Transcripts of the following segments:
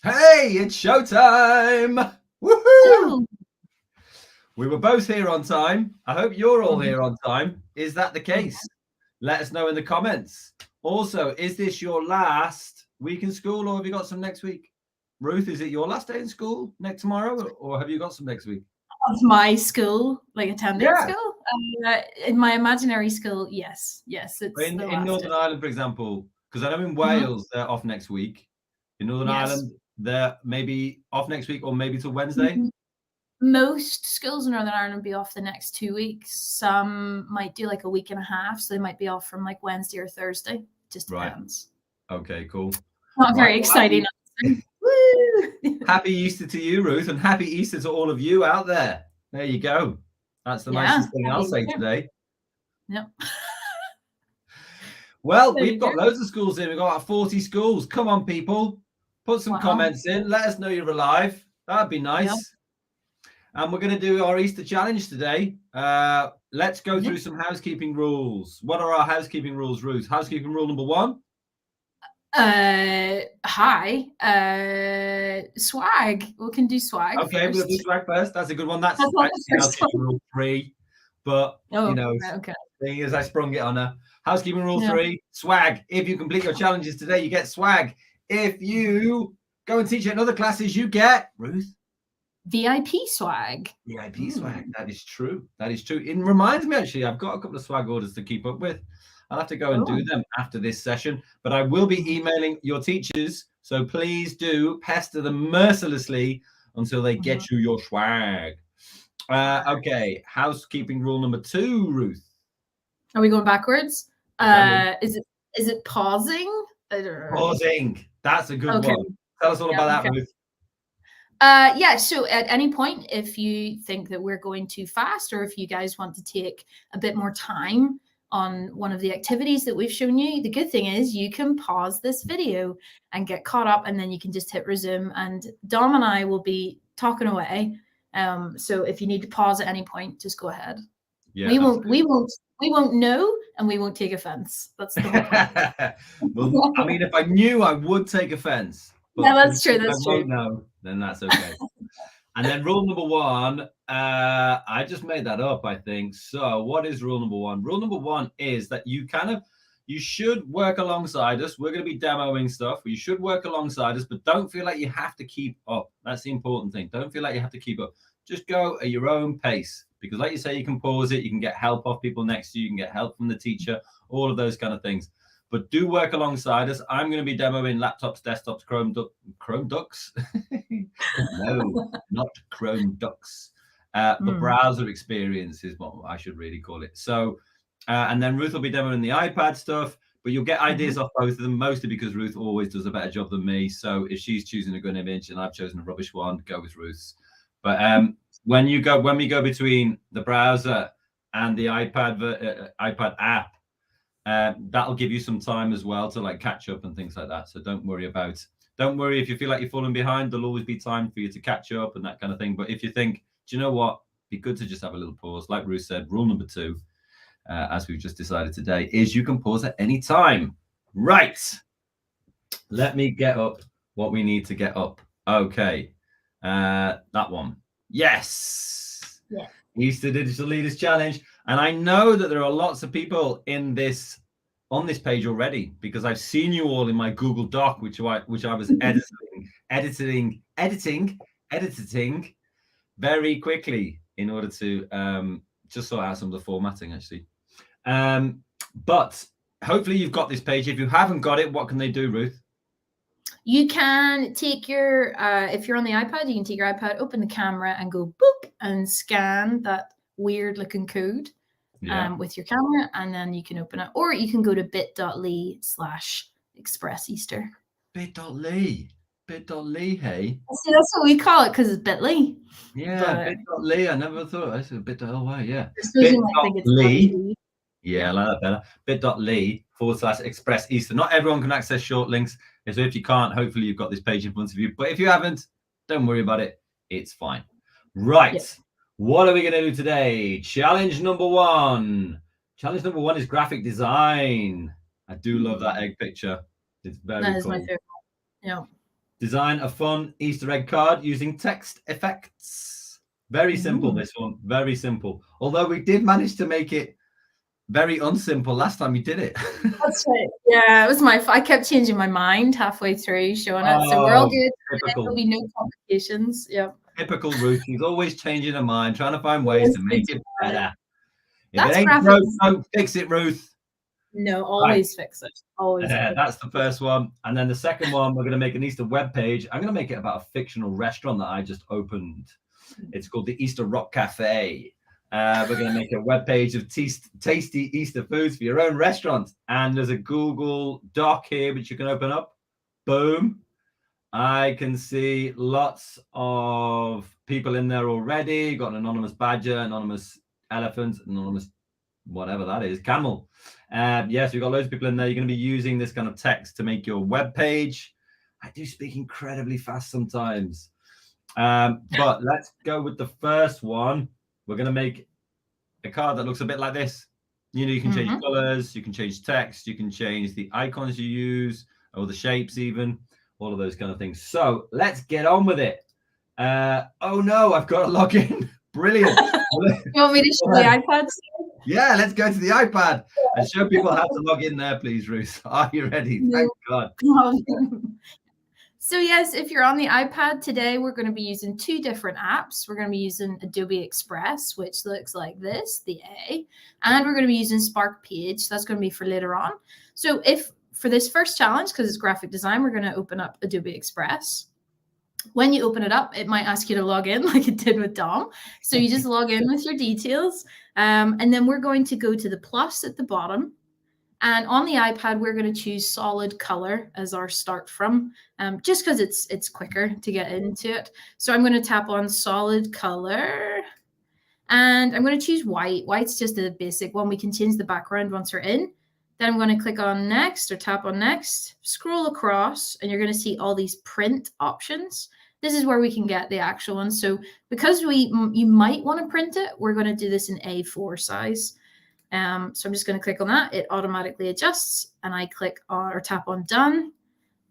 Hey, it's showtime! Woohoo! Hello. We were both here on time. I hope you're all Mhm. here on time. Is that the Oh, case? Let us know in the comments. Also, is this your last week in school or have you got some next week? Ruth, is it your last day in school next tomorrow or have you got some next week? of my school, like attending Yeah. school, in my imaginary school, yes, it's the In last day. Northern Ireland, for example, because I know in Mhm, Wales they're off next week. In Northern yes. Ireland, they're maybe off next week or maybe till Wednesday. Mhm. Most schools in Northern Ireland will be off the next 2 weeks. Some might do like a week and a half, so they might be off from like Wednesday or Thursday. Just Right. depends. Okay, cool. Not Right. very Well, exciting. Honestly. Woo! happy Easter to you, Ruth, and happy Easter to all of you out there. There you go. That's the Yeah, nicest thing I'll happy say Easter. today. Yep. Well, There we've you go. got loads of schools in. We've got about 40 schools. Come on, people. Put some Wow. comments in. Let us know you're alive. That'd be Yep. nice. And we're going to do our Easter challenge today. Let's go Yep. through some housekeeping rules. What are our housekeeping rules, Ruth? Housekeeping rule number one. Hi. Swag. We can do swag Okay, we'll do first. swag first. That's a good one. That's That's not the actually first housekeeping one. rule three. But, Oh, you know, right, okay. thing is, I sprung it on her. Housekeeping rule Yeah. three, swag. If you complete your challenges today, you get swag. If you go and teach it in other classes, you get, Ruth, VIP swag. VIP swag. Mm. That is true. That is true. It reminds me, actually, I've got a couple of swag orders to keep up with. I'll have to go and do Oh. them after this session, but I will be Mhm. emailing your teachers. So please do pester them mercilessly until they Mhm. get you your swag. Swag. Okay. Housekeeping rule number two, Ruth. Are we going backwards? Okay, Ruth. Is it pausing? I don't know. Pausing. That's a good Okay. one. Tell us all Yeah, about okay. that, Ruth. Yeah, so at any point, if you think that we're going too fast, or if you guys want to take a bit more time on one of the activities that we've shown you, the good thing is you can pause this video and get caught up, and then you can just hit resume, and Dom and I will be talking away. So if you need to pause at any point, just go ahead. Yeah, We won't, absolutely. we won't, we won't know, and we won't take offense. That's the whole point. Well, I mean, if I knew, I would take offense, Yeah, but that's true. because I That's true. won't know, then that's okay. And then rule number one, I just made that up, I think. So what is rule number one? Rule number one is that you should work alongside us. We're going to be demoing stuff. You should work alongside us, but don't feel like you have to keep up. That's the important thing. Don't feel like you have to keep up. Just go at your own pace. Because like you say, you can pause it. You can get help off people next to you. You can get help from the teacher, all of those kind of things. But do work alongside us. I'm going to be demoing laptops, desktops, Chrome ducks. No, not Chrome ducks. The Mm. browser experience is what I should really call it. So, and then Ruth will be demoing the iPad stuff, but you'll get ideas Mhm. off both of them, mostly because Ruth always does a better job than me. So if she's choosing a good image and I've chosen a rubbish one, go with Ruth's. But when we go between the browser and the iPad app, that'll give you some time as well to like catch up and things like that. So don't worry if you feel like you're falling behind. There'll always be time for you to catch up and that kind of thing. But if you think, do you know what, be good to just have a little pause, like Ruth said, rule number two, as we've just decided today, is you can pause at any time. Right, let me get up what we need to get up. Okay, that one. Yes, Yeah. Easter Digital Leaders Challenge. And I know that there are lots of people on this page already, because I've seen you all in my Google Doc, which I was editing very quickly in order to just sort out some of the formatting, actually. But hopefully you've got this page. If you haven't got it, what can they do, Ruth? You can take your, if you're on the iPad, you can take your iPad, open the camera, and go boop and scan that weird looking code with your camera, and then you can open it. Or you can go to bit.ly/express Easter. Bit.ly. Bit.ly, hey? See, that's what we call it because it's bit.ly. Yeah, But bit.ly. I never thought I said bit.ly, yeah. I suppose you might think it's Bit.ly. .ly. Yeah, I like that better. Bit.ly/express Easter. Not everyone can access short links. So if you can't, hopefully you've got this page in front of you. But if you haven't, don't worry about it. It's fine. Right. Yep. What are we going to do today? Challenge number one. Challenge number one is graphic design. I do love that egg picture. It's very That is my cool. favorite. Yeah. Design a fun Easter egg card using text effects. Very simple, this one. Very simple. Although we did manage to make it very unsimple last time you did it. That's right. Yeah, it was I kept changing my mind halfway through showing it. So we're all good. There'll be no complications. Yep. Typical Ruth. She's always changing her mind, trying to find ways to make it better. If That's it ain't broke, don't fix it, Ruth. No, always fix it. Always. That's the first one. And then the second one, we're going to make an Easter web page. I'm going to make it about a fictional restaurant that I just opened. It's called the Easter Rock Cafe. We're going to make a web page of tasty Easter foods for your own restaurant. And there's a Google Doc here, which you can open up. Boom. I can see lots of people in there already. Got an anonymous badger, anonymous elephant, anonymous whatever that is, camel. Yes, we've got loads of people in there. You're going to be using this kind of text to make your web page. I do speak incredibly fast sometimes. But let's go with the first one. We're going to make a card that looks a bit like this. You know, you can change colors, you can change text, you can change the icons you use, or the shapes even, all of those kind of things. So let's get on with it. Oh no, I've got to log in. Brilliant. You want me to show the iPad? Yeah, let's go to the iPad and show people how to log in there, please, Ruth. Are you ready? Thank God. So yes, if you're on the iPad today, we're going to be using two different apps. We're going to be using Adobe Express, which looks like this, the A, and we're going to be using Spark Page. So that's going to be for later on. So if for this first challenge, because it's graphic design, we're going to open up Adobe Express. When you open it up, it might ask you to log in like it did with Dom. So you just log in with your details. And then we're going to go to the plus at the bottom. And on the iPad, we're going to choose solid color as our start from, just because it's quicker to get into it. So I'm going to tap on solid color. And I'm going to choose white. White's just a basic one. We can change the background once we're in. Then I'm going to click on next or tap on next, scroll across, and you're going to see all these print options. This is where we can get the actual one. So because you might want to print it, we're going to do this in A4 size. So I'm just going to click on that. It automatically adjusts, and I click on or tap on done.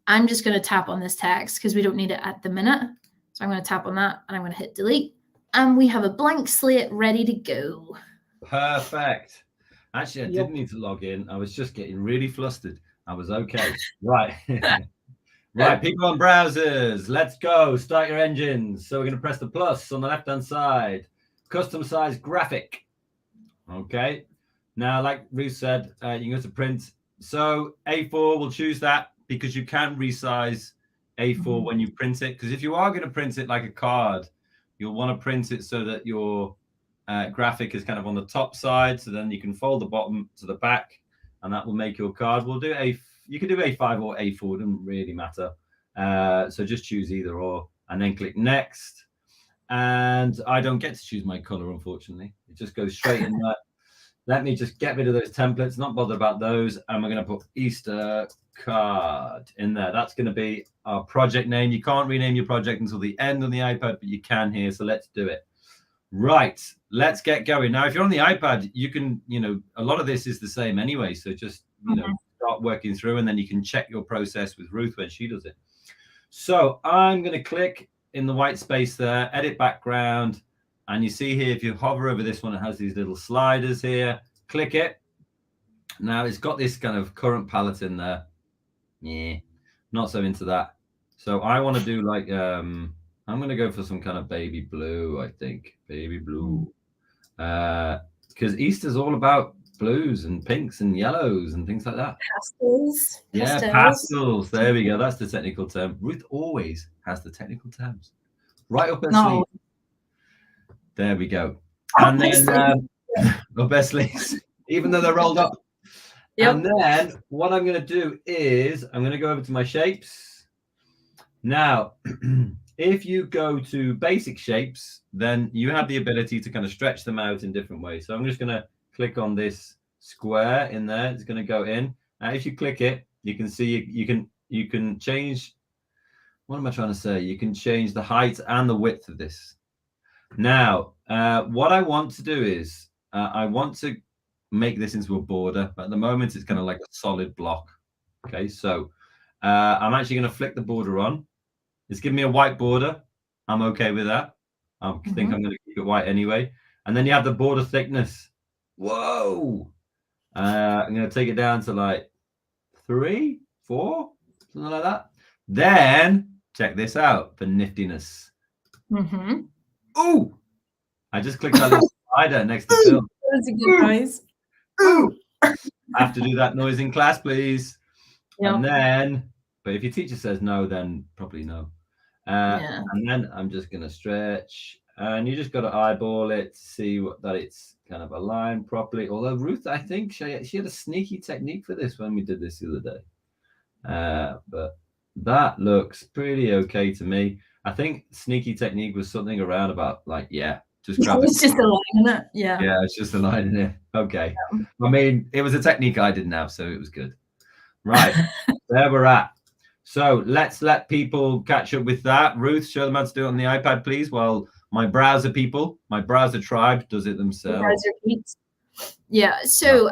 I'm just going to tap on this text because we don't need it at the minute. So I'm going to tap on that, and I'm going to hit delete. And we have a blank slate ready to go. Perfect. Actually, I didn't need to log in. I was just getting really flustered. I was okay. Right. Right, people on browsers, let's go. Start your engines. So we're going to press the plus on the left-hand side. Custom size graphic. Okay. Now, like Ruth said, you can go to print. So A4, we'll choose that because you can resize A4 when you print it. Because if you are going to print it like a card, you'll want to print it so that your graphic is kind of on the top side. So then you can fold the bottom to the back, and that will make your card. We'll do you can do A5 or A4, it doesn't really matter. So just choose either or, and then click next. And I don't get to choose my color, unfortunately. It just goes straight in there. Let me just get rid of those templates, not bother about those. And we're going to put Easter card in there. That's going to be our project name. You can't rename your project until the end on the iPad, but you can here. So let's do it. Right, let's get going. Now, if you're on the iPad, you can, a lot of this is the same anyway. So just, start working through, and then you can check your process with Ruth when she does it. So I'm going to click in the white space there, edit background. And you see here, if you hover over this one, it has these little sliders here. Click it. Now it's got this kind of current palette in there. Yeah, not so into that. So I want to do like, I'm going to go for some kind of baby blue, I think. Baby blue. Because Easter's all about blues and pinks and yellows and things like that. Pastels. Yeah, pastels. There we go. That's the technical term. Ruth always has the technical terms. Right up her sleeve. There we go. And then up her sleeves, even though they're rolled up. Yep. And then what I'm going to do is I'm going to go over to my shapes. Now, if you go to basic shapes, then you have the ability to kind of stretch them out in different ways. So I'm just going to click on this square in there. It's going to go in. Now, if you click it, you can see you can change. What am I trying to say? You can change the height and the width of this. Now, what I want to do is I want to make this into a border, but at the moment it's kind of like a solid block. Okay, so I'm actually going to flick the border on. It's giving me a white border. I'm okay with that. I think I'm going to keep it white anyway. And then you have the border thickness. Whoa. I'm going to take it down to like 3, 4, something like that. Then check this out for niftiness. Ooh. I just clicked that little slider next to Phil. That's a good noise. Ooh. I have to do that noise in class, please. Yep. And then, but if your teacher says no, then probably no. Yeah. And then I'm just going to stretch, and you just got to eyeball it to see that it's kind of aligned properly. Although Ruth, I think she had a sneaky technique for this when we did this the other day. But that looks pretty okay to me. I think sneaky technique was something around about like, just grab it's just aligning it. Yeah. Yeah, it's just aligning it. Okay. Yeah. I mean, it was a technique I didn't have, so it was good. Right. There we're at. So let's let people catch up with that. Ruth, show them how to do it on the iPad, please, while my browser tribe does it themselves. Yeah. So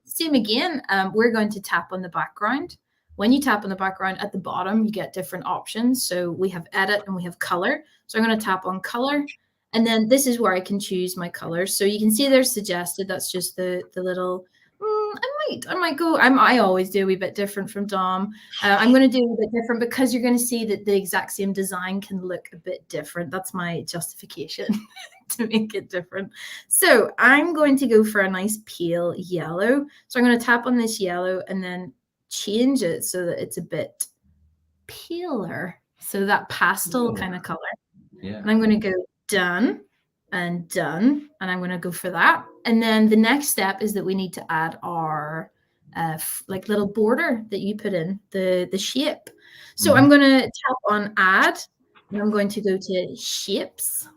same again. We're going to tap on the background. When you tap on the background at the bottom, you get different options. So we have edit and we have color. So I'm going to tap on color. And then this is where I can choose my colors. So you can see they're suggested. That's just the little, I might go, I always do a wee bit different from Dom. I'm going to do a bit different because you're going to see that the exact same design can look a bit different. That's my justification to make it different. So I'm going to go for a nice pale yellow. So I'm going to tap on this yellow and then change it so that it's a bit paler. So that pastel kind of color. Yeah. And I'm going to go done, and I'm going to go for that. And then the next step is that we need to add our like little border that you put in the shape. So I'm going to tap on add, and I'm going to go to shapes.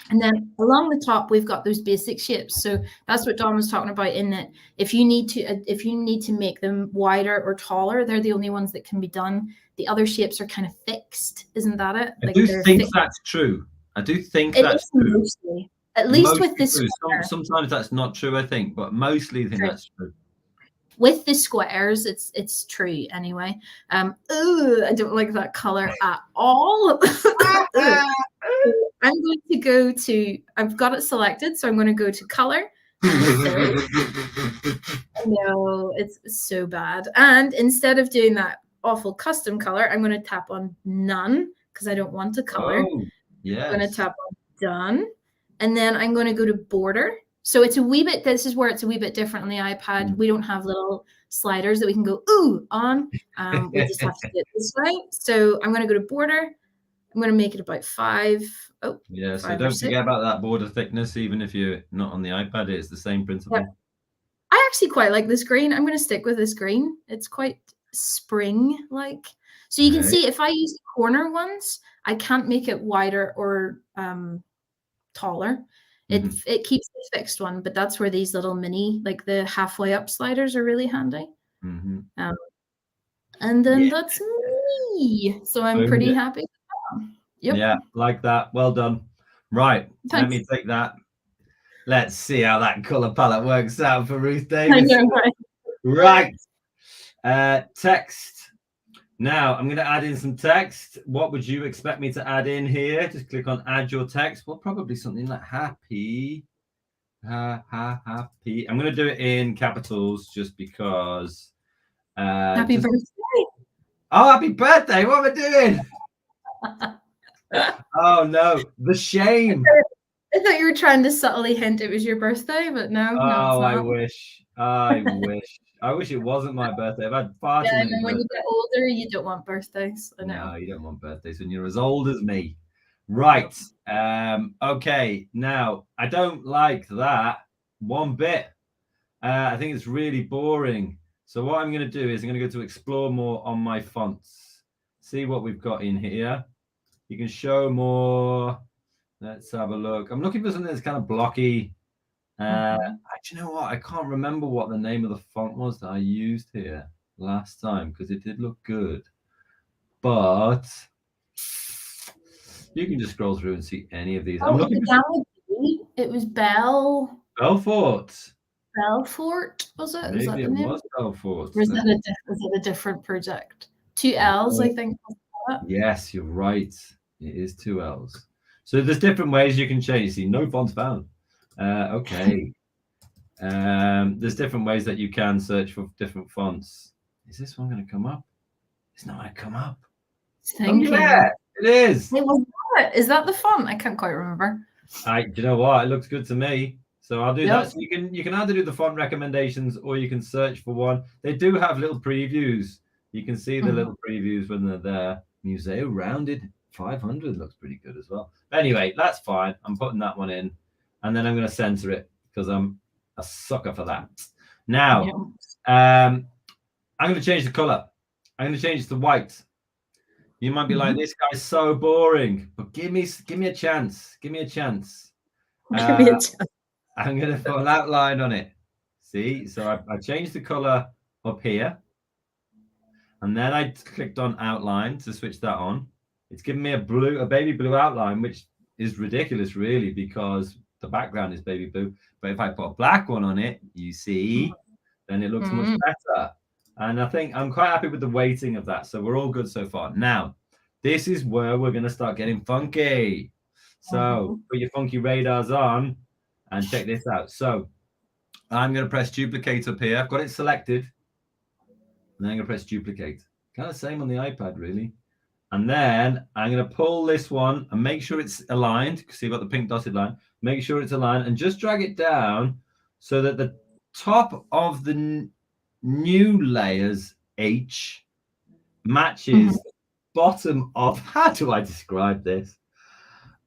And then along the top, we've got those basic shapes. So that's what Don was talking about, in that if you need to make them wider or taller, they're the only ones that can be done. The other shapes are kind of fixed. Isn't that it? I do think that's true. I do think that's true. Mostly. At least with this. Sometimes that's not true, I think, but mostly I think that's true. With the squares, it's true anyway. I don't like that color at all. I'm going to go to, I've got it selected, so I'm going to go to color. No, it's so bad. And instead of doing that awful custom color, I'm going to tap on none because I don't want a color. Yes. I'm going to tap on done. And then I'm going to go to border. So it's a wee bit, this is where it's a wee bit different on the iPad. We don't have little sliders that we can go on. We just have to do it this way. So I'm going to go to border. I'm going to make it about 5. Oh, yeah. So don't forget about that border thickness, even if you're not on the iPad. It's the same principle. Yep. I actually quite like this green. I'm going to stick with this green. It's quite spring-like. So you can see if I use the corner ones, I can't make it wider or taller. It keeps the fixed one, but that's where these little mini, like the halfway up sliders, are really handy. And then that's me. So I'm pretty happy with that. Yep. Yeah, like that. Well done. Right. Thanks. Let me take that. Let's see how that color palette works out for Ruth Davis. I know, right? Text. Now I'm going to add in some text. What would you expect me to add in here? Just click on add your text. Well, probably something like happy. Happy. I'm going to do it in capitals just because. Happy birthday. Oh, happy birthday. What am I doing? Oh, no. The shame. I thought you were trying to subtly hint it was your birthday, but no. Oh, I wish. I wish it wasn't my birthday. I've had far too many. When you get older, you don't want birthdays. I know. No, you don't want birthdays when you're as old as me. Right. Okay. Now, I don't like that one bit. I think it's really boring. So what I'm going to do is I'm going to go to explore more on my fonts. See what we've got in here. You can show more. Let's have a look. I'm looking for something that's kind of blocky. Do you know what? I can't remember what the name of the font was that I used here last time because it did look good. But you can just scroll through and see any of these. Oh, I'm looking for... It was Belfort. Belfort, was it? Maybe it was Belfort. Or is that a different project? 2 L's, I think. that. Yes, you're right. It is 2 L's. So there's different ways you can change. See, no fonts found. Okay. There's different ways that you can search for different fonts. Is this one going to come up? It's not going to come up. Oh, yeah, it is. It was that. Is that the font? I can't quite remember. Do you know what? It looks good to me. So I'll do Yep. that. So you can either do the font recommendations or you can search for one. They do have little previews. You can see the little previews when they're there. Museo rounded 500 looks pretty good as well. Anyway, that's fine. I'm putting that one in, and then I'm going to censor it because I'm a sucker for that. Now, I'm going to change the color. I'm going to change it to white. You might be like, this guy's so boring, but give me a chance. Give me a chance. Give me a chance. I'm going to put an outline on it. See, so I changed the color up here, and then I clicked on outline to switch that on. It's giving me a baby blue outline, which is ridiculous, really, because the background is baby blue. But if I put a black one on it, you see, then it looks much better. And I think I'm quite happy with the weighting of that. So we're all good so far. Now, this is where we're going to start getting funky. So put your funky radars on and check this out. So I'm going to press duplicate up here. I've got it selected. And then I'm going to press duplicate. Kind of same on the iPad, really. And then I'm going to pull this one and make sure it's aligned. See, you've got the pink dotted line. Make sure it's aligned and just drag it down so that the top of the new layers H matches the bottom of, how do I describe this?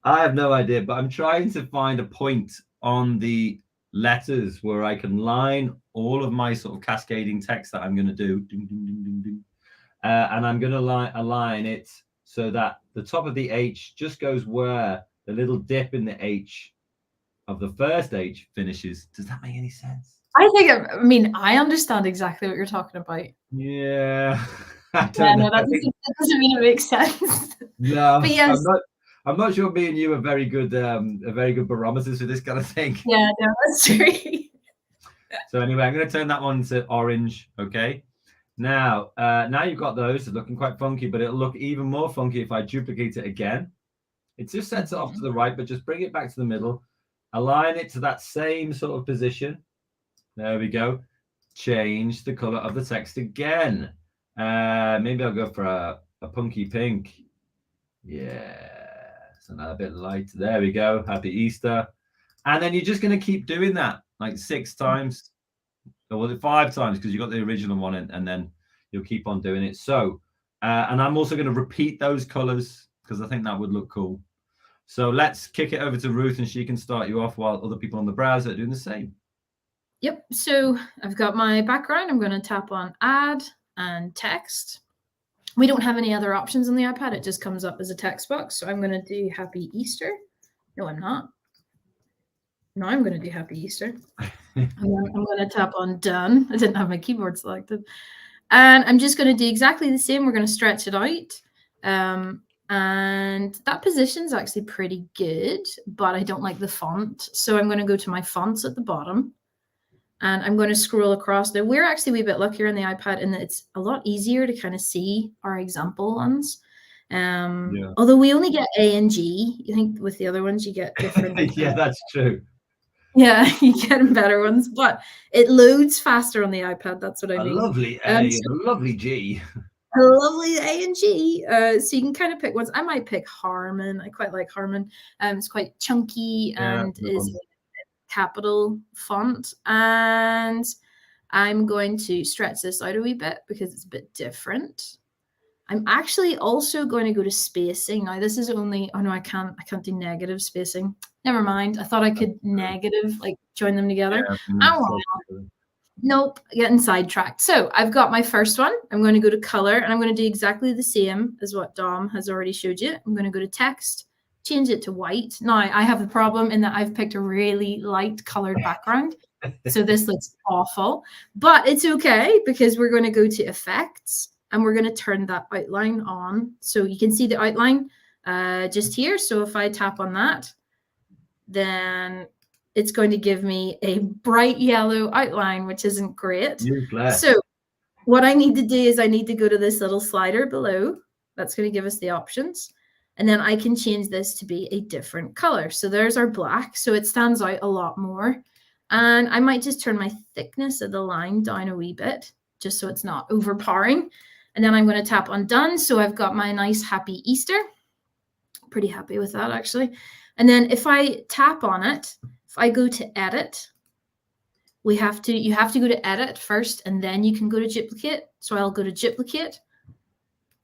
I have no idea, but I'm trying to find a point on the letters where I can line all of my sort of cascading text that I'm going to do. Ding, ding, ding, ding, ding. And I'm going to align it so that the top of the H just goes where the little dip in the H of the first H finishes. Does that make any sense? I mean, I understand exactly what you're talking about. Yeah. I don't know. No, that doesn't mean it makes sense. No, but yes. I'm not sure me and you are very good barometers for this kind of thing. Yeah, no, that's true. So anyway, I'm going to turn that one to orange. Okay. Now you've got those. They're looking quite funky, but it'll look even more funky if I duplicate it again. It just sets it off to the right, but just bring it back to the middle. Align it to that same sort of position. There we go. Change the color of the text again. Maybe I'll go for a punky pink. Yeah. So now a bit light. There we go. Happy Easter. And then you're just going to keep doing that like 6 times. Or was it 5 times? Because you got the original one and then you'll keep on doing it. So, and I'm also going to repeat those colors because I think that would look cool. So let's kick it over to Ruth and she can start you off while other people on the browser are doing the same. Yep. So I've got my background. I'm going to tap on add and text. We don't have any other options on the iPad. It just comes up as a text box. So I'm going to do Happy Easter. No, I'm not. No, I'm going to do Happy Easter. I'm going to tap on done. I didn't have my keyboard selected. And I'm just going to do exactly the same. We're going to stretch it out. And that position's actually pretty good, but I don't like the font. So I'm going to go to my fonts at the bottom. And I'm going to scroll across. Now, we're actually a wee bit luckier on the iPad in that it's a lot easier to kind of see our example ones. Although we only get A and G. You think with the other ones you get different. Yeah, that's true. Yeah, you get better ones, but it loads faster on the iPad. That's what I mean. A lovely A and a lovely G. A lovely A and G. So you can kind of pick ones. I might pick Harmon. I quite like Harmon. It's quite chunky and is capital font. And I'm going to stretch this out a wee bit because it's a bit different. I'm actually also going to go to spacing. Now this is only, oh no, I can't do negative spacing. Never mind. I thought I could negative, like join them together. Yeah, nope, getting sidetracked. So I've got my first one. I'm going to go to color and I'm going to do exactly the same as what Dom has already showed you. I'm going to go to text, change it to white. Now I have the problem in that I've picked a really light colored background. So this looks awful, but it's okay because we're going to go to effects and we're going to turn that outline on. So you can see the outline just here. So if I tap on that, then it's going to give me a bright yellow outline, which isn't great. So what I need to do is I need to go to this little slider below That's going to give us the options. And then I can change this to be a different color. So there's our black. So it stands out a lot more. And I might just turn my thickness of the line down a wee bit, just so it's not overpowering. And then I'm going to tap on done. So I've got my nice happy Easter. Pretty happy with that, actually. And then if I tap on it, if I go to edit, you have to go to edit first, and then you can go to duplicate. So I'll go to duplicate.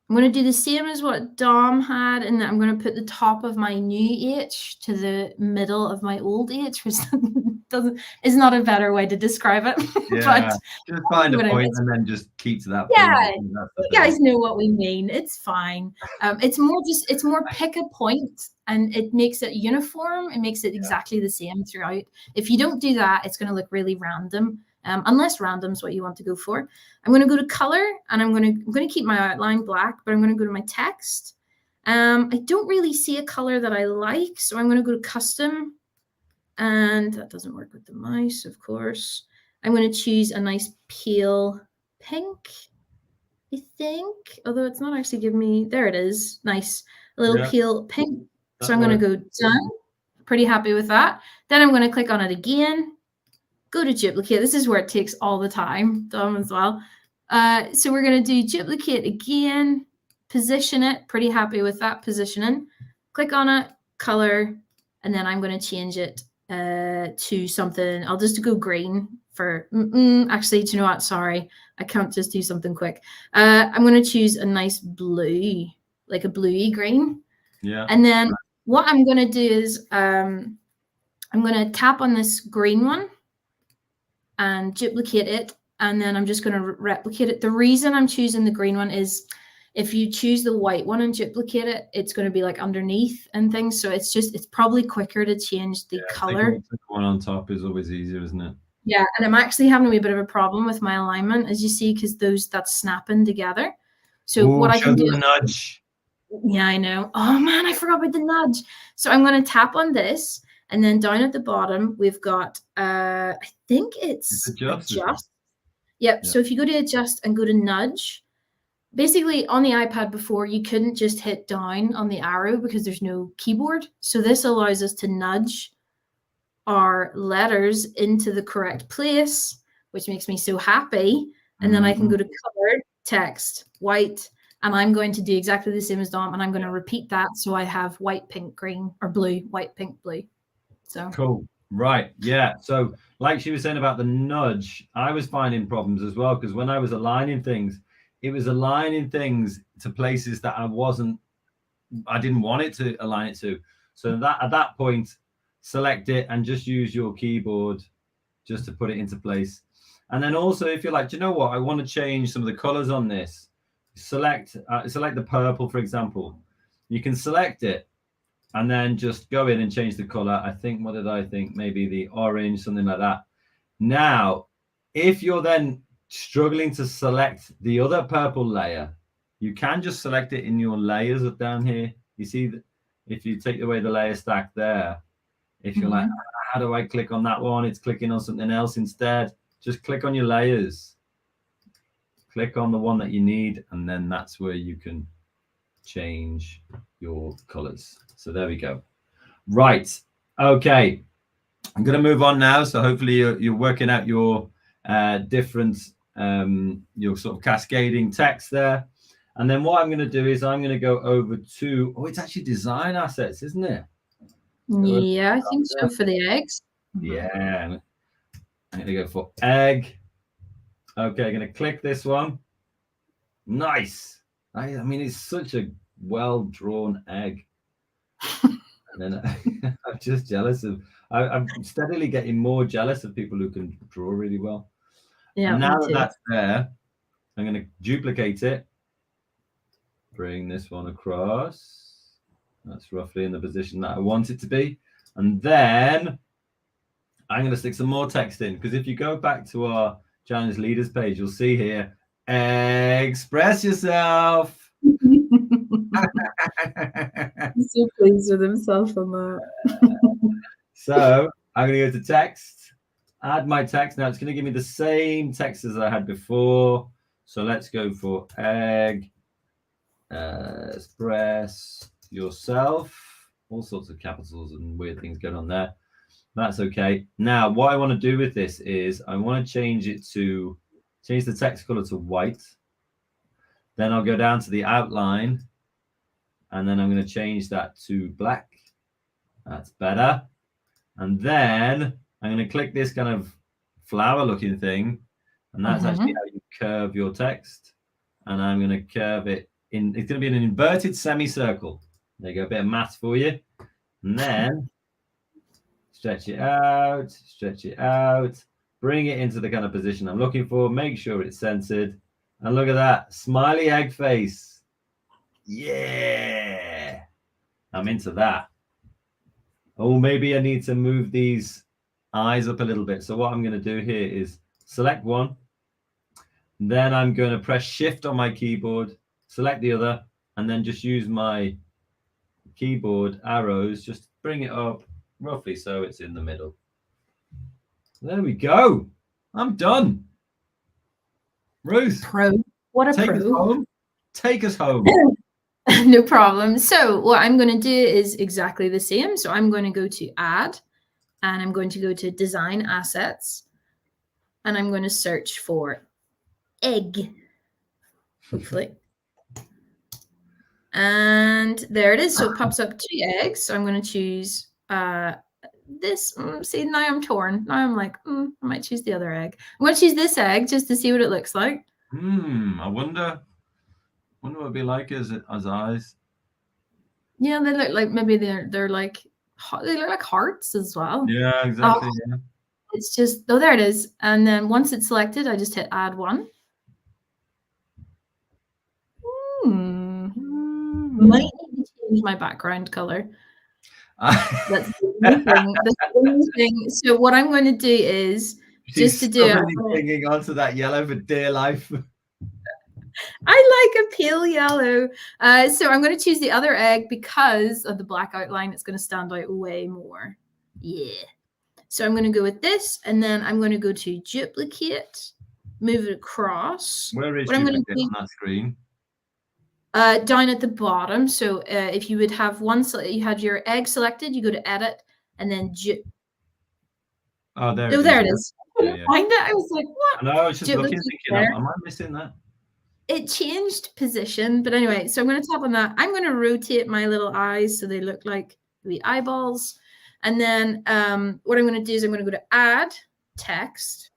I'm going to do the same as what Dom had, and I'm going to put the top of my new H to the middle of my old H, which is not a better way to describe it. Yeah, but just find a point and then just keep to that point. Yeah, you guys know what we mean. It's fine. It's more pick a point, and it makes it uniform. It makes it exactly the same throughout. If you don't do that, it's going to look really random. Unless random is what you want to go for. I'm going to go to color, and I'm going to keep my outline black, but I'm going to go to my text. I don't really see a color that I like, so I'm going to go to custom, and that doesn't work with the mouse, of course. I'm going to choose a nice pale pink, I think, although it's not actually giving me, there it is, nice, a little pale pink. So I'm going to go done. Pretty happy with that. Then I'm going to click on it again. Go to duplicate. This is where it takes all the time, Dom, as well. So we're going to do duplicate again, position it. Pretty happy with that positioning. Click on it, color, and then I'm going to change it to something. I'll just go green for, actually, do you know what? Sorry, I can't just do something quick. I'm going to choose a nice blue, like a bluey green. Yeah. And then what I'm going to do is I'm going to tap on this green one and duplicate it, and then I'm just going to replicate it. The reason I'm choosing the green one is if you choose the white one and duplicate it, it's going to be like underneath and things. So it's probably quicker to change the color. The one on top is always easier, isn't it? Yeah, and I'm actually having a wee bit of a problem with my alignment, as you see, because that's snapping together. So what I can do, the nudge. Yeah, I know. Oh man, I forgot about the nudge. So I'm going to tap on this, and then down at the bottom we've got I think it's adjust. Yep. Yeah. So if you go to adjust and go to nudge, basically on the iPad before you couldn't just hit down on the arrow because there's no keyboard. So this allows us to nudge our letters into the correct place, which makes me so happy. And then I can go to color, text, white, and I'm going to do exactly the same as Dom, and I'm going to repeat that. So I have white, pink, green, or blue, white, pink, blue. So cool. Right. Yeah. So like she was saying about the nudge, I was finding problems as well, because when I was aligning things, it was aligning things to places that I didn't want it to align it to. So that at that point, select it and just use your keyboard just to put it into place. And then also, if you're like, do you know what, I want to change some of the colors on this, select the purple, for example. You can select it and then just go in and change the color. I think, what did I think? Maybe the orange, something like that. Now, if you're then struggling to select the other purple layer, you can just select it in your layers up down here. You see, if you take away the layer stack there, if you're like, how do I click on that one? It's clicking on something else instead. Just click on your layers. Click on the one that you need, and then that's where you can change your colors. So there we go. Right. Okay. I'm going to move on now. So hopefully you're working out your different, your sort of cascading text there. And then what I'm going to do is I'm going to go over to, it's actually design assets, isn't it? Yeah, I think so, for the eggs. Yeah. I'm going to go for egg. Okay, I'm going to click this one. Nice. I mean, it's such a well-drawn egg. And then I'm just jealous of, I'm steadily getting more jealous of people who can draw really well. Yeah. And now that that's there, I'm going to duplicate it. Bring this one across. That's roughly in the position that I want it to be. And then I'm going to stick some more text in, because if you go back to our challenge leaders page, you'll see here, express yourself. He's so pleased with himself on that. So I'm going to go to text, add my text. Now it's going to give me the same text as I had before. So let's go for egg. express yourself. All sorts of capitals and weird things going on there. That's okay. Now, what I want to do with this is I want to change the text color to white. Then I'll go down to the outline, and then I'm going to change that to black. That's better. And then I'm going to click this kind of flower looking thing, and that's actually how you curve your text. And I'm going to curve it in, it's going to be an inverted semicircle. There you go, a bit of math for you. And then stretch it out, bring it into the kind of position I'm looking for, make sure it's centered. And look at that, smiley egg face. Yeah, I'm into that. Oh, maybe I need to move these eyes up a little bit. So what I'm going to do here is select one. Then I'm going to press Shift on my keyboard, select the other, and then just use my keyboard arrows, just bring it up roughly so it's in the middle. There we go. I'm done. Ruth. Pro. What a take pro. Us home. Take us home. No problem. So what I'm going to do is exactly the same. So I'm going to go to Add, and I'm going to go to Design Assets, and I'm going to search for egg, hopefully. And there it is. So it pops up 2 eggs. So I'm going to choose this. See, now I'm torn. Now I'm like, I might choose the other egg. I'm going to choose this egg just to see what it looks like. I wonder what it'd be like as eyes. Yeah, they look like, maybe they're like, they look like hearts as well. Yeah, exactly. Yeah. It's just, oh, there it is. And then once it's selected, I just hit Add One. Might need to change my background color. That's the only thing. So what I'm going to do is just to do it. Hanging onto that yellow for dear life. I like a pale yellow. So I'm going to choose the other egg because of the black outline. It's going to stand out way more. Yeah. So I'm going to go with this, and then I'm going to go to duplicate, move it across. Where is duplicate on that screen? Down at the bottom. So if you would have you had your egg selected, you go to Edit, and then there it is. I couldn't find it. I was like, what? No, I was just looking, thinking, am I missing that? It changed position, but anyway, so I'm going to tap on that. I'm going to rotate my little eyes so they look like the eyeballs. And then what I'm going to do is I'm going to go to Add Text,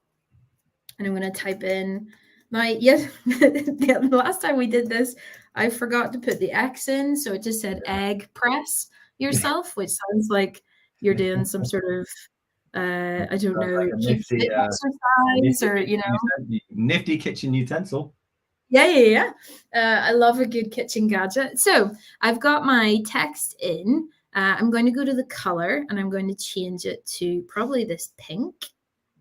and I'm going to type in my, yes, the last time we did this, I forgot to put the X in, so it just said egg press yourself, which sounds like you're doing some sort of, I don't know, like nifty, exercise, or, you know. Nifty kitchen utensil. Yeah. I love a good kitchen gadget. So I've got my text in. I'm going to go to the color, and I'm going to change it to probably this pink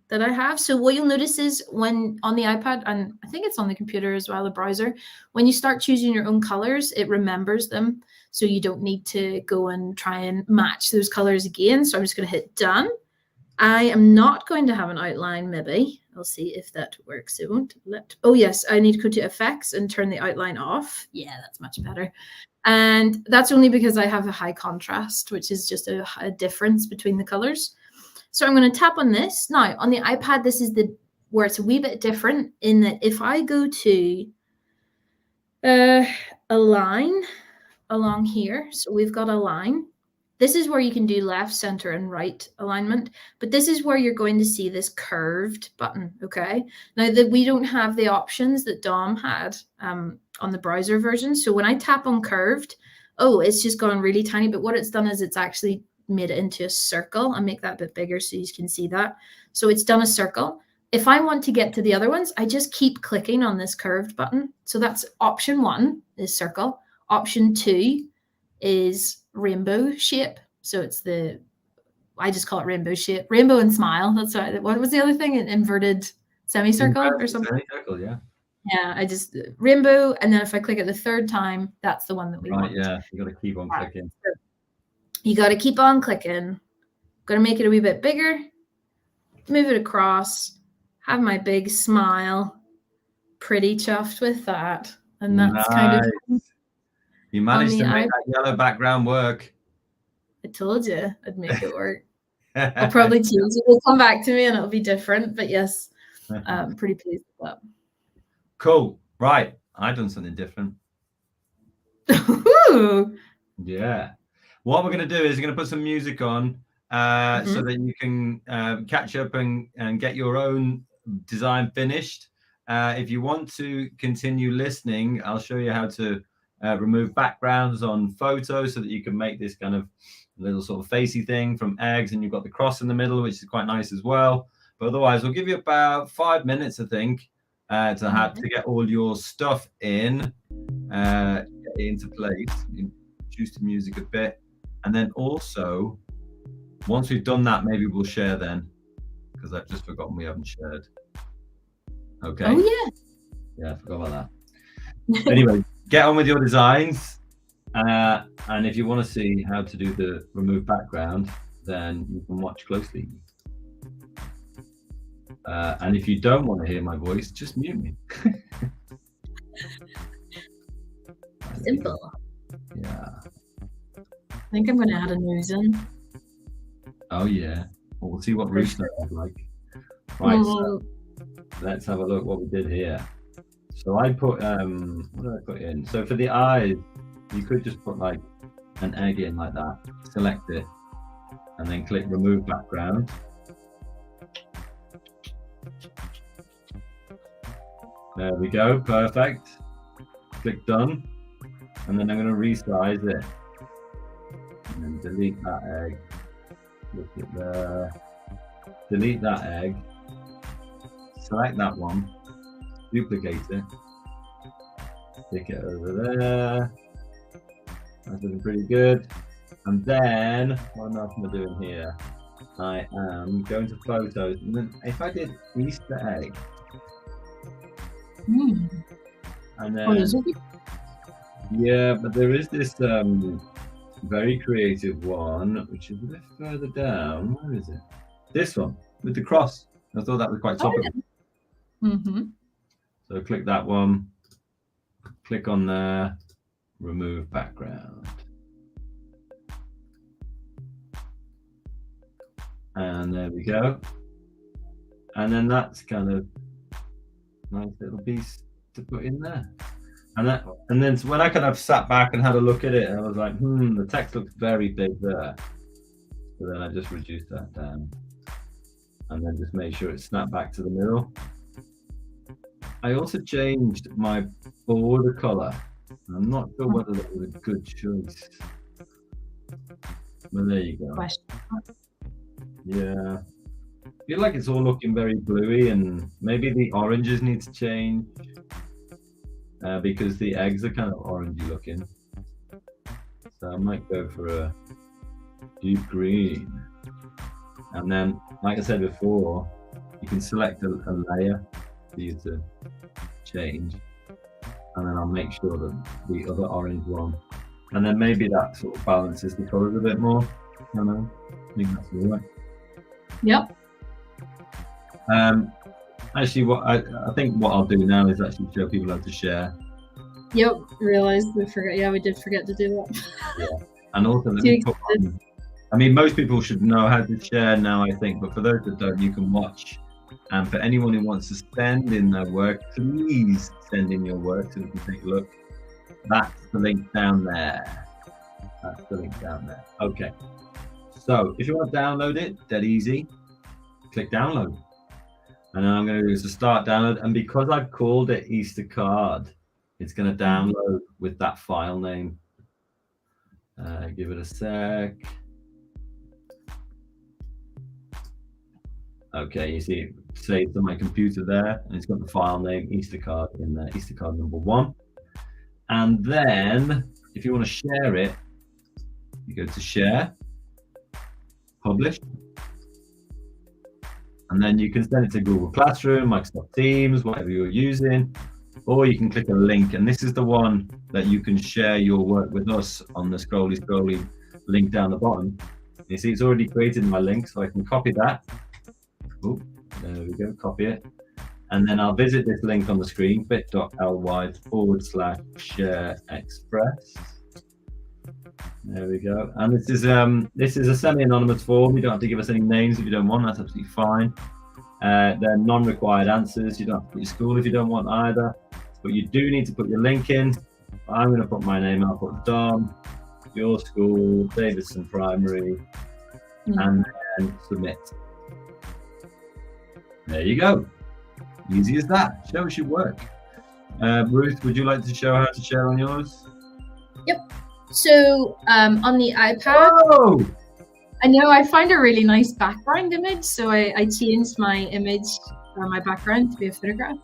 that I have. So what you'll notice is when on the iPad, and I think it's on the computer as well, the browser, when you start choosing your own colors, it remembers them. So you don't need to go and try and match those colors again. So I'm just going to hit done. I am not going to have an outline, maybe. I'll see if that works. It won't let. Oh, yes. I need to go to effects and turn the outline off. Yeah, that's much better. And that's only because I have a high contrast, which is just a difference between the colors. So I'm going to tap on this. Now, on the iPad, this is where it's a wee bit different in that if I go to a line along here, so we've got a line. This is where you can do left, center, and right alignment. But this is where you're going to see this curved button, okay? Now, that we don't have the options that Dom had on the browser version. So when I tap on curved, it's just gone really tiny. But what it's done is it's actually made it into a circle. I'll make that a bit bigger so you can see that. So it's done a circle. If I want to get to the other ones, I just keep clicking on this curved button. So that's option 1 is circle. Option 2 is rainbow shape. So it's I just call it rainbow shape. Rainbow and smile. That's right. What was the other thing? An inverted semicircle or something? Semicircle, yeah. Yeah, I just rainbow, and then if I click it the third time, that's the one that we want. Yeah, you got to keep on clicking. So you got to keep on clicking. Going to make it a wee bit bigger. Move it across. Have my big smile. Pretty chuffed with that. And that's kind of You managed the to make that yellow background work. I told you I'd make it work. I'll probably change it. It'll come back to me and it'll be different. But yes, I'm pretty pleased with that. Cool. Right. I've done something different. Yeah. What we're going to do is we're going to put some music on so that you can catch up and get your own design finished. If you want to continue listening, I'll show you how to remove backgrounds on photos so that you can make this kind of little sort of facey thing from eggs, and you've got the cross in the middle, which is quite nice as well. But otherwise, we'll give you about 5 minutes, I think, to get all your stuff in into place. You choose the music a bit, and then also once we've done that, maybe we'll share then, because I've just forgotten we haven't shared. Okay. Oh yeah, I forgot about that. Anyway, get on with your designs, and if you want to see how to do the remove background, then you can watch closely. And if you don't want to hear my voice, just mute me. Simple. Yeah. I think I'm going to add a nose in. Oh yeah. Well, we'll see what Rooster is like. Right. So let's have a look what we did here. So I put what did I put in? So for the eyes, you could just put like an egg in like that. Select it, and then click remove background. There we go. Perfect. Click done, and then I'm going to resize it, and then delete that egg. Look at there. Delete that egg. Select that one. Duplicate it. Stick it over there. That's looking pretty good. And then, what else am I doing here? I am going to photos. And then if I did Easter egg. And then, yeah, but there is this very creative one, which is a bit further down. Where is it? This one with the cross. I thought that was quite topical. So click that one, click on there, remove background. And there we go. And then that's kind of nice little piece to put in there. And then when I kind of sat back and had a look at it, I was like, the text looks very big there. So then I just reduced that down, and then just made sure it snapped back to the middle. I also changed my border color. I'm not sure whether that was a good choice. But there you go. Yeah. I feel like it's all looking very bluey, and maybe the oranges need to change because the eggs are kind of orangey looking. So I might go for a deep green. And then, like I said before, you can select a layer for you to change, and then I'll make sure that the other orange one, and then maybe that sort of balances the colors a bit more. I don't know. I think that's all right. Yep. Actually, what I think what I'll do now is actually show people how to share. Yep. Realized we forgot. Yeah, we did forget to do that. Yeah. And also, let me put on, I mean, most people should know how to share now, I think, but for those that don't, you can watch. And for anyone who wants to send in their work, please send in your work so we can take a look. That's the link down there. That's the link down there. Okay. So if you want to download it, dead easy. Click download. And then I'm going to do is to start download. And because I've called it Easter card, it's going to download with that file name. Give it a sec. Okay, you see it saved on my computer there, and it's got the file name Easter card in there, Easter card number 1. And then if you want to share it, you go to share, publish, and then you can send it to Google Classroom, Microsoft Teams, whatever you're using, or you can click a link, and this is the one that you can share your work with us on the scrolly link down the bottom. You see it's already created my link, so I can copy that. Oh, there we go, copy it. And then I'll visit this link on the screen, bit.ly/share express. There we go. And this is a semi-anonymous form. You don't have to give us any names if you don't want. That's absolutely fine. They're non-required answers. You don't have to put your school if you don't want either. But you do need to put your link in. I'm going to put my name. I'll put Dom, your school, Davidson Primary, and then submit. There you go. Easy as that. Show us your work. Ruth, would you like to show how to share on yours? Yep. So on the iPad, Oh! I know I find a really nice background image, so I changed my image or my background to be a photograph.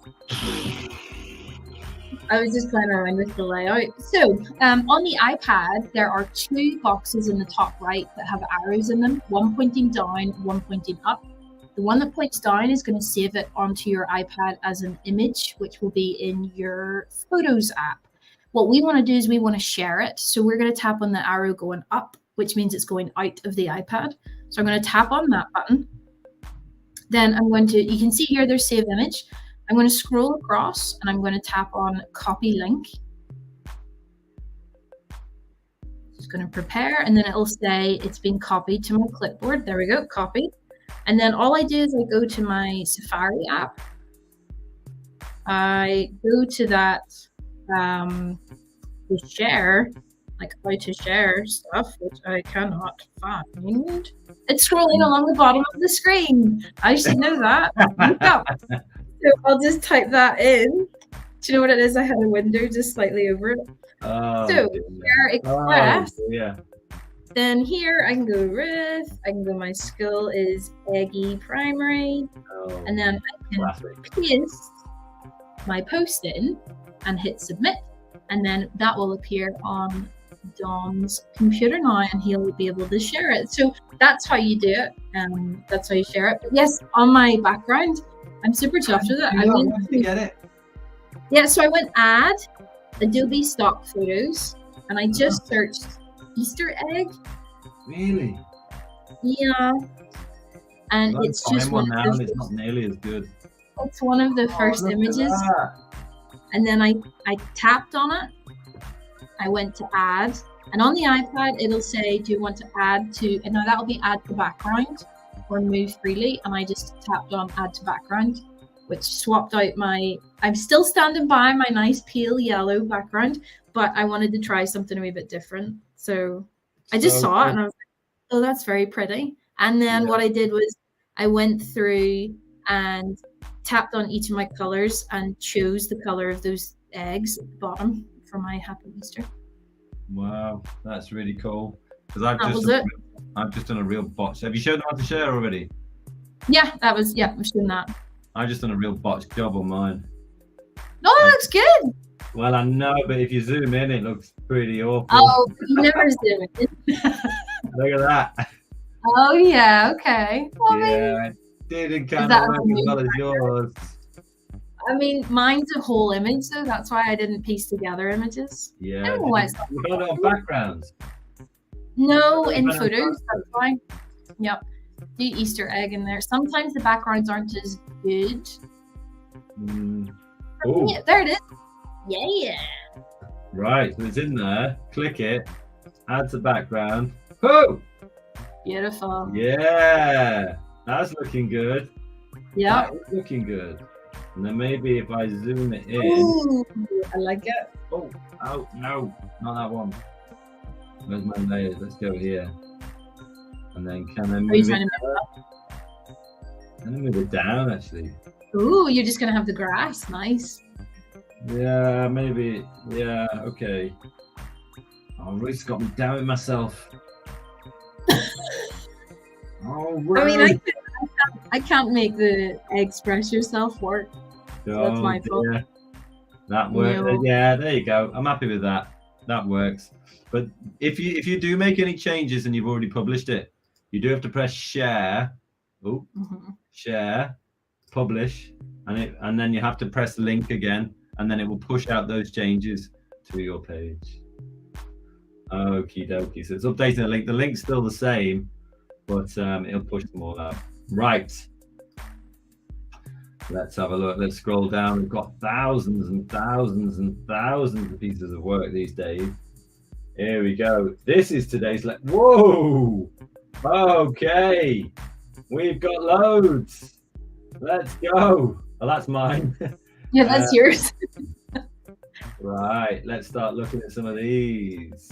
I was just playing around with the layout. So on the iPad, there are 2 boxes in the top right that have arrows in them, one pointing down, one pointing up. The one that points down is going to save it onto your iPad as an image, which will be in your Photos app. What we want to do is we want to share it. So we're going to tap on the arrow going up, which means it's going out of the iPad. So I'm going to tap on that button. Then I'm going to, you can see here there's save image. I'm going to scroll across and I'm going to tap on copy link. Just going to prepare, and then it'll say it's been copied to my clipboard. There we go, copy. And then all I do is I go to my Safari app. I go to that to share, like how to share stuff, which I cannot find. It's scrolling along the bottom of the screen. I should know that. So I'll just type that in. Do you know what it is? I had a window just slightly over it. Oh, so share express. Oh, yeah. Then here I can go Ruth. I can go, my school is Eggy Primary. Oh, And then I can paste my post in and hit submit. And then that will appear on Dom's computer now, and he'll be able to share it. So that's how you do it. That's how you share it. But yes, on my background, I'm super chuffed with it. I went to get it. Yeah, so I went add Adobe stock photos, and I just searched Easter egg. Really? Yeah. And it's just one now, and it's not nearly as good. It's one of the first images. And then I tapped on it. I went to add, and on the iPad it'll say, do you want to add to, and now that'll be add to background or move freely, and I just tapped on add to background, which swapped out my, I'm still standing by my nice pale yellow background, but I wanted to try something a wee bit different. So I just saw it and I was like, oh, that's very pretty. And then what I did was I went through and tapped on each of my colors and chose the color of those eggs at the bottom for my Happy Easter. Wow, that's really cool. Because I've just done a real botch. Have you shown them how to share already? Yeah, I've shown that. I've just done a real botch job on mine. No, that looks good. Well, I know, but if you zoom in, it looks pretty awful. Oh, you never zoom in. Look at that. Oh yeah, okay. Well, yeah, it didn't kind of work as well as yours. I mean, mine's a whole image, so that's why I didn't piece together images. Yeah. I don't know why it's not. You got it on backgrounds. No, in photos, that's fine. Yep. Do Easter egg in there. Sometimes the backgrounds aren't as good. Oh, yeah, there it is. Yeah. Right, so it's in there. Click it. Add to background. Oh! Beautiful. Yeah, that's looking good. Yeah. That is looking good. And then maybe if I zoom it in. Ooh, I like it. Oh, no, not that one. Where's my layers? Let's go here. And then can I move it? Can I move it down actually? Ooh, you're just gonna have the grass. Nice. Yeah, maybe. Yeah, okay. Oh, Ruth's got me down with myself. Oh, Ruth. I mean, I can't make the express yourself work. So that's my fault. Yeah. That works. No. Yeah, there you go. I'm happy with that. That works. But if you do make any changes and you've already published it, you do have to press share. Oh, share, publish, and then you have to press link again, and then it will push out those changes to your page. Okie dokie. So it's updating the link. The link's still the same, but it'll push them all out. Right. Let's have a look. Let's scroll down. We've got thousands and thousands and thousands of pieces of work these days. Here we go. This is today's whoa. Okay. We've got loads. Let's go. Oh, that's mine. Yeah, that's yours. Right. Let's start looking at some of these.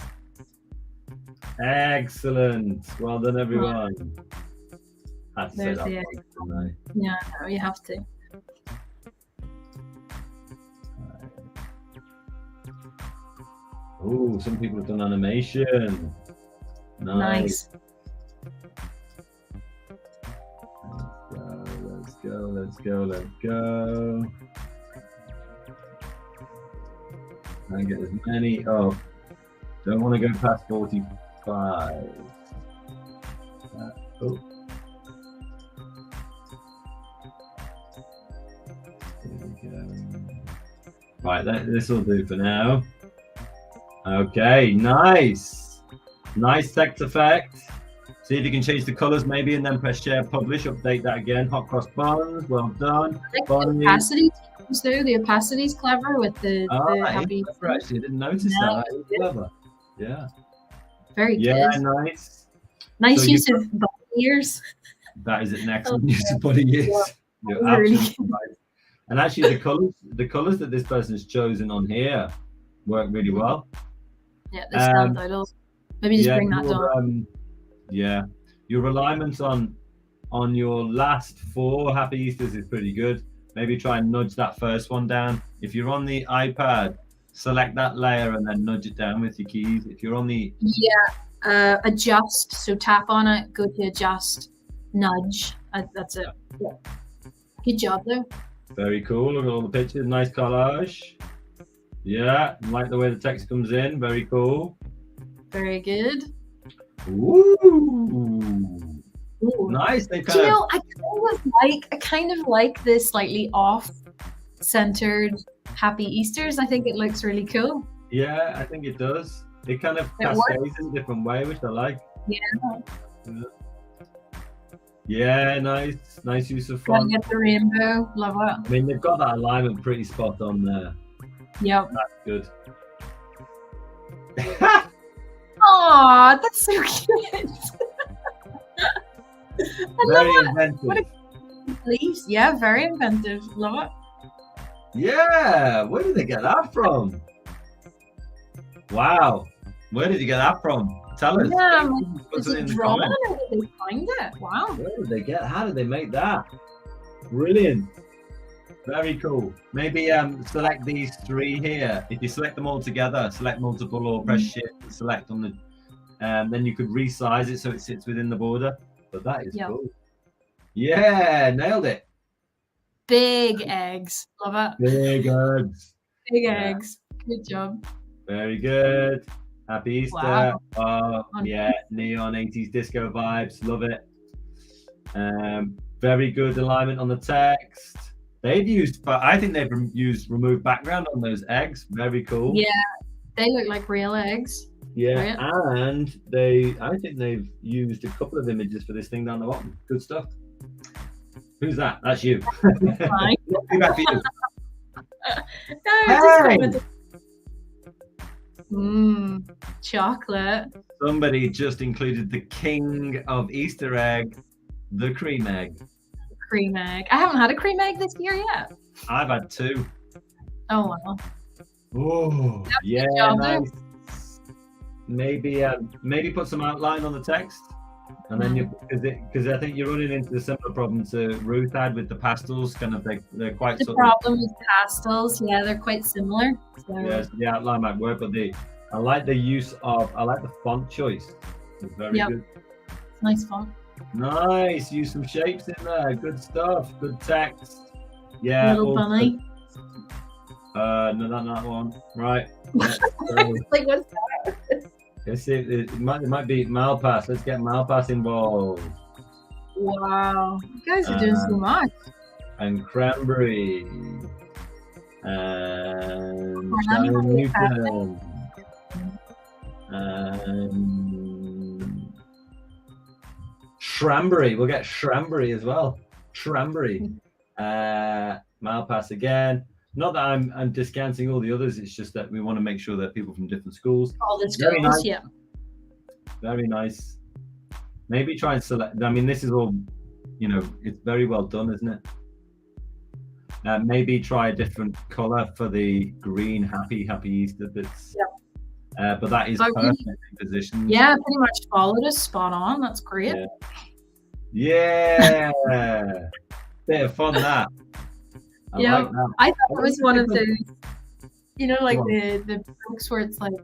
Excellent. Well done, everyone. Had to say There's that the once, egg. didn't I? Yeah, no, you have to. Oh, some people have done animation. Nice. Let's go. Try and get as many. Oh, don't want to go past 45. Oh. There we go. Right, this will do for now. Okay, nice. Nice text effect. See if you can change the colors maybe and then press share, publish, update that again. Hot cross buns, well done. I like the opacity change though. The opacity is clever with the happy. Clever, actually, I didn't notice that. That is clever. Yeah. Very good. Yeah, nice. Nice so use of body ears. That is an excellent use of body ears. Yeah. You're absolutely right. And actually the colors that this person has chosen on here work really well. Yeah, they stand out. Maybe just bring that down. Yeah, your alignment on your last 4 Happy Easters is pretty good. Maybe try and nudge that first one down. If you're on the iPad, select that layer and then nudge it down with your keys. If you're on the adjust, so tap on it, go to adjust, nudge. That's it. Yeah. Good job there. Very cool. Look at all the pictures. Nice collage. Yeah, like the way the text comes in. Very cool. Very good. Ooh. Nice. They I kind of like this slightly off-centered Happy Easters. I think it looks really cool. Yeah, I think it does. It kind of cascades in a different way, which I like. Yeah. Yeah, nice use of font. Get the rainbow. Love it. I mean, they've got that alignment pretty spot on there. Yep. That's good. Aw, that's so cute. Very inventive. Yeah, very inventive. Love it. Yeah, where did they get that from? Wow, where did you get that from? Tell us. Yeah, is it drawn or did they find it? Wow. Where did they get? How did they make that? Brilliant. Very cool. Maybe select these 3 here. If you select them all together, select multiple or press shift and select on the then you could resize it so it sits within the border. But that is cool. Yeah, nailed it. Big eggs. Love it. Big eggs. Big eggs. Good job. Very good. Happy Easter. Wow. Oh, yeah, neon 80s disco vibes. Love it. Very good alignment on the text. They've used, but I think they've used remove background on those eggs. Very cool. Yeah, they look like real eggs. Yeah, and I think they've used a couple of images for this thing down the bottom. Good stuff. Who's that? That's you. Fine. Back for you. No, chocolate. Somebody just included the king of Easter egg, the cream egg. Cream egg. I haven't had a cream egg this year yet. I've had 2. Oh wow. Oh yeah, nice. Maybe put some outline on the text, and then because I think you're running into the similar problem to Ruth had with the pastels. Kind of they're quite. The problem with pastels, yeah, they're quite similar. So. Yes, the outline might work, but I like the font choice. It's very good. Nice font. Nice. Use some shapes in there. Good stuff. Good text. Yeah. Little bunny. No, not that one. Right. Like what's that? Let's see. It might be Malpass. Let's get Malpass involved. Wow, you guys are doing so much. And cranberry. And Shannon Newton. And Shrambury. We'll get Shrambury as well. Shrambury. Malpass again. Not that I'm discounting all the others. It's just that we want to make sure that people from different schools. All the Very schools, nice. yeah. Very nice. Maybe try and select. I mean, this is all, you know, it's very well done, isn't it? Maybe try a different color for the green happy Easter bits. Yeah. But that is perfectly positioned. Yeah, pretty much followed us spot on. That's great. Yeah. Bit of fun that. I like that. I thought it was one of those, you know, like the books where it's like,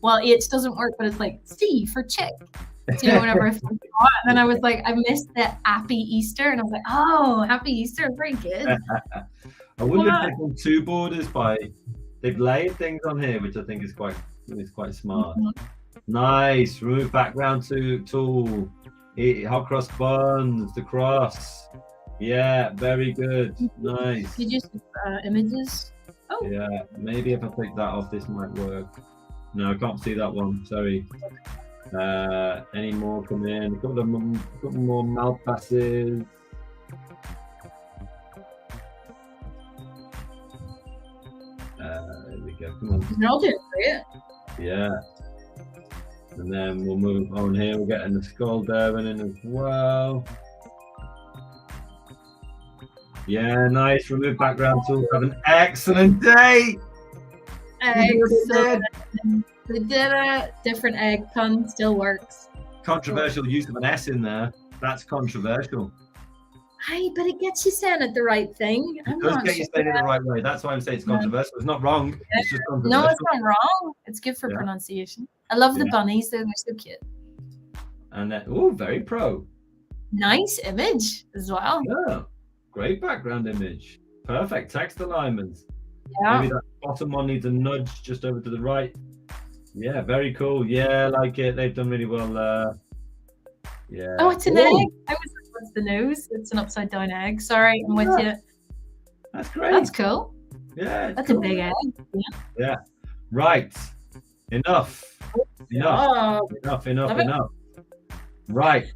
well, H doesn't work, but it's like C for chick. So, you know, whenever I saw it, and then I was like, I missed the happy Easter, and I was like, oh, happy Easter, very good. I wonder if they've done two borders they've laid things on here, which I think is quite smart. Nice. Remove background tool. Hot cross buns, the cross. Yeah, very good. Nice. Did you see images? Oh. Yeah, maybe if I take that off, this might work. No, I can't see that one. Sorry. Any more come in? A couple more mouth passes. There we go. Come on. I'll do it for you. Yeah. And then we'll move on here. We're getting the skull Durban in as well. Yeah, nice. Remove background tools. Have an excellent day. Excellent. We did it. Different egg pun still works. Controversial use of an S in there. That's controversial. Hey, but it gets you saying it the right thing. It does get you saying it the right way. That's why I'm saying it's controversial. It's not wrong. It's just controversial. No, it's not wrong. It's good for pronunciation. I love the bunnies, though. They're so cute. And then, oh, very pro. Nice image as well. Yeah. Great background image. Perfect text alignment. Yeah. Maybe that bottom one needs a nudge just over to the right. Yeah, very cool. Yeah, I like it. They've done really well. Yeah. Oh, it's an egg. I was like, what's the nose? It's an upside down egg. Sorry, I'm with you. That's great. That's cool. Yeah. That's cool. A big egg. Yeah. Right. Enough. Enough. Right.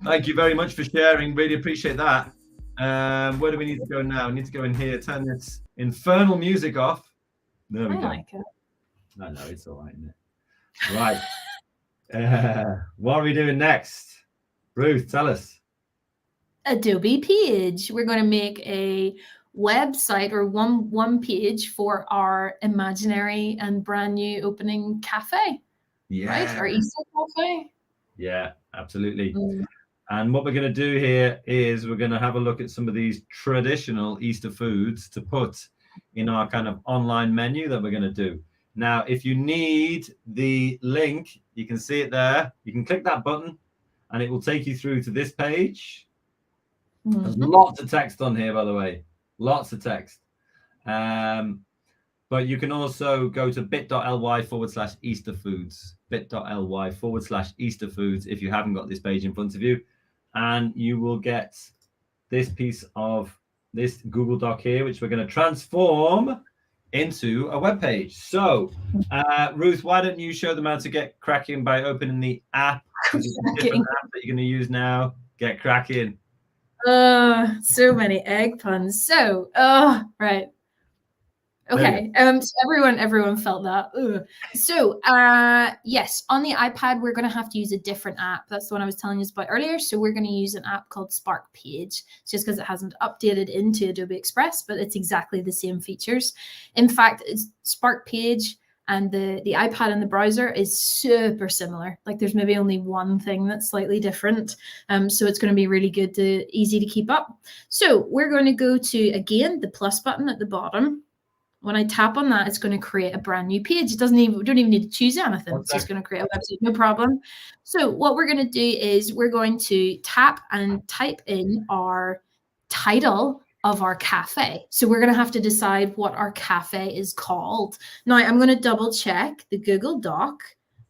Thank you very much for sharing. Really appreciate that. Where do we need to go now? We need to go in here. Turn this infernal music off. There we go. I like it. I know, it's all right, isn't it? Right. What are we doing next? Ruth, tell us. Adobe page. We're going to make a website or one page for our imaginary and brand new opening cafe. Yeah. Right? Our Easter cafe. Yeah, absolutely. And what we're going to do here is we're going to have a look at some of these traditional Easter foods to put in our kind of online menu that we're going to do. Now, if you need the link, you can see it there. You can click that button and it will take you through to this page. There's lots of text on here, by the way. Lots of text. But you can also go to bit.ly/Easter foods. bit.ly/Easter foods if you haven't got this page in front of you. And you will get this piece of this Google Doc here, which we're going to transform into a web page. So, Ruth, why don't you show them how to get cracking by opening the app? Different app that you're going to use now. Get cracking. So many egg puns. So, right. Okay. So everyone felt that. Ugh. So, yes, on the iPad, we're going to have to use a different app. That's the one I was telling you about earlier. So we're going to use an app called Spark Page, just because it hasn't updated into Adobe Express, but it's exactly the same features. In fact, it's Spark Page and the iPad and the browser is super similar. Like there's maybe only one thing that's slightly different. So it's going to be really good easy to keep up. So we're going to go to, again, the plus button at the bottom. When I tap on that, it's going to create a brand new page. We don't even need to choose anything. It's just going to create a website, no problem. So what we're going to do is we're going to tap and type in our title of our cafe. So we're going to have to decide what our cafe is called. Now I'm going to double check the Google Doc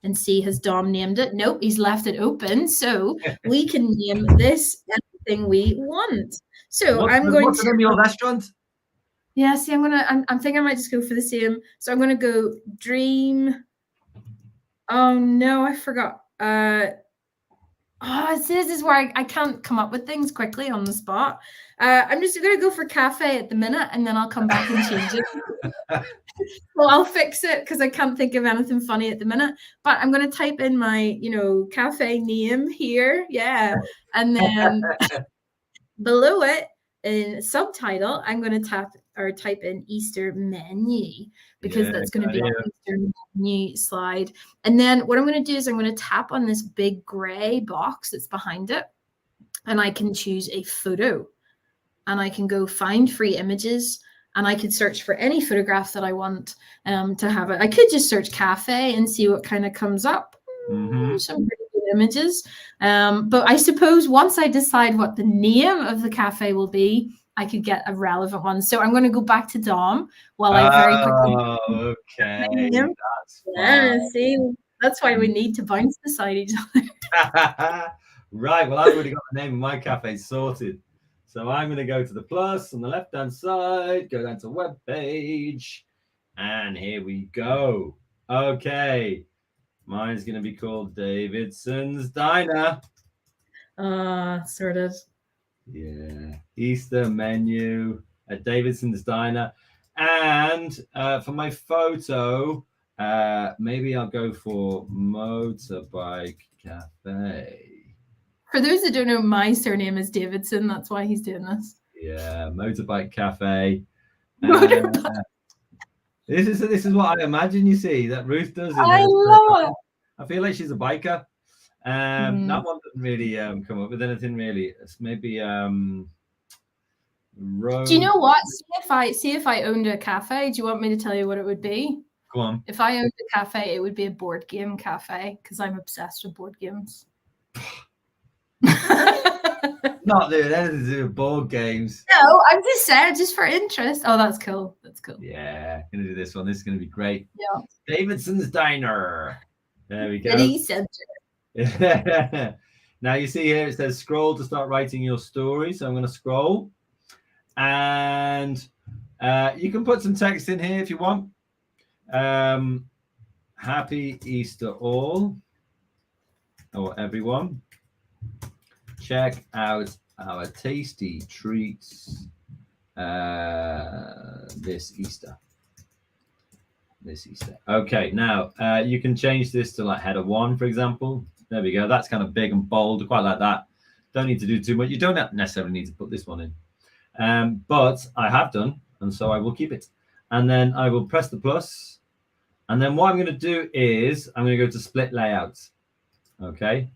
and see, has Dom named it? Nope, he's left it open. So we can name this anything we want. So what's the name of your restaurant? Yeah, see, I'm thinking I might just go for the same. So I'm going to go Dream. Oh, no, I forgot. Oh, this is where I can't come up with things quickly on the spot. I'm just going to go for cafe at the minute, and then I'll come back and change it. Well, I'll fix it because I can't think of anything funny at the minute. But I'm going to type in my, cafe name here. Yeah. And then below it, in subtitle, I'm going to type in Easter menu, because Yeah, that's going to be yeah. on Easter menu slide. And then what I'm going to do is I'm going to tap on this big gray box that's behind it, and I can choose a photo, and I can go find free images, and I could search for any photograph that I want to have it. I could just search cafe and see what kind of comes up. Some pretty good images. But I suppose once I decide what the name of the cafe will be, I could get a relevant one. So I'm going to go back to Dom while I very quickly. Oh, okay. That's Yeah, fine. see, that's why we need to bounce beside each other. Right. Well, I've already got the name of my cafe sorted. So I'm going to go to the plus on the left-hand side, go down to web page, and here we go. Okay. Mine's going to be called Davidson's Diner. Sort of. Yeah. Easter menu at Davidson's Diner. And for my photo, maybe I'll go for Motorbike Cafe. For those that don't know, my surname is Davidson. That's why he's doing this. Yeah, Motorbike Cafe. Motorbike. This is what I imagine. You see that Ruth does. I love it. I feel like she's a biker. That one doesn't really come up with anything really. It's maybe Do you know what? See if I owned a cafe. Do you want me to tell you what it would be? Go on. If I owned a cafe, it would be a board game cafe, because I'm obsessed with board games. Not doing anything to do with board games. No, I'm just saying, just for interest. Oh, that's cool. That's cool. Yeah, gonna do this one. This is gonna be great. Yeah. Davidson's Diner. There we go. Now you see here it says scroll to start writing your story. So I'm going to scroll, and you can put some text in here if you want. Happy Easter all, or everyone. Check out our tasty treats this Easter. Okay, now you can change this to like header 1, for example. There we go. That's kind of big and bold. I quite like that. Don't need to do too much. You don't necessarily need to put this one in. But I have done, and so I will keep it. And then I will press the plus. And then what I'm going to do is I'm going to go to split layouts. Okay.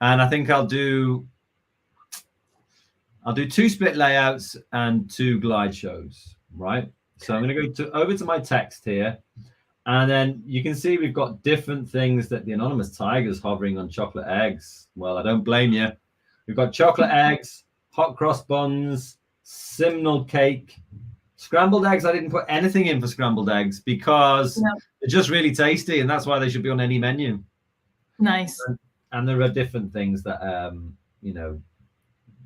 And I think I'll do 2 split layouts and 2 glide shows, right? So I'm going to go over to my text here, and then you can see we've got different things that the anonymous tiger's hovering on chocolate eggs. Well, I don't blame you. We've got chocolate eggs, hot cross buns, simnel cake, scrambled eggs. I didn't put anything in for scrambled eggs because they're just really tasty, and that's why they should be on any menu. Nice. And there are different things that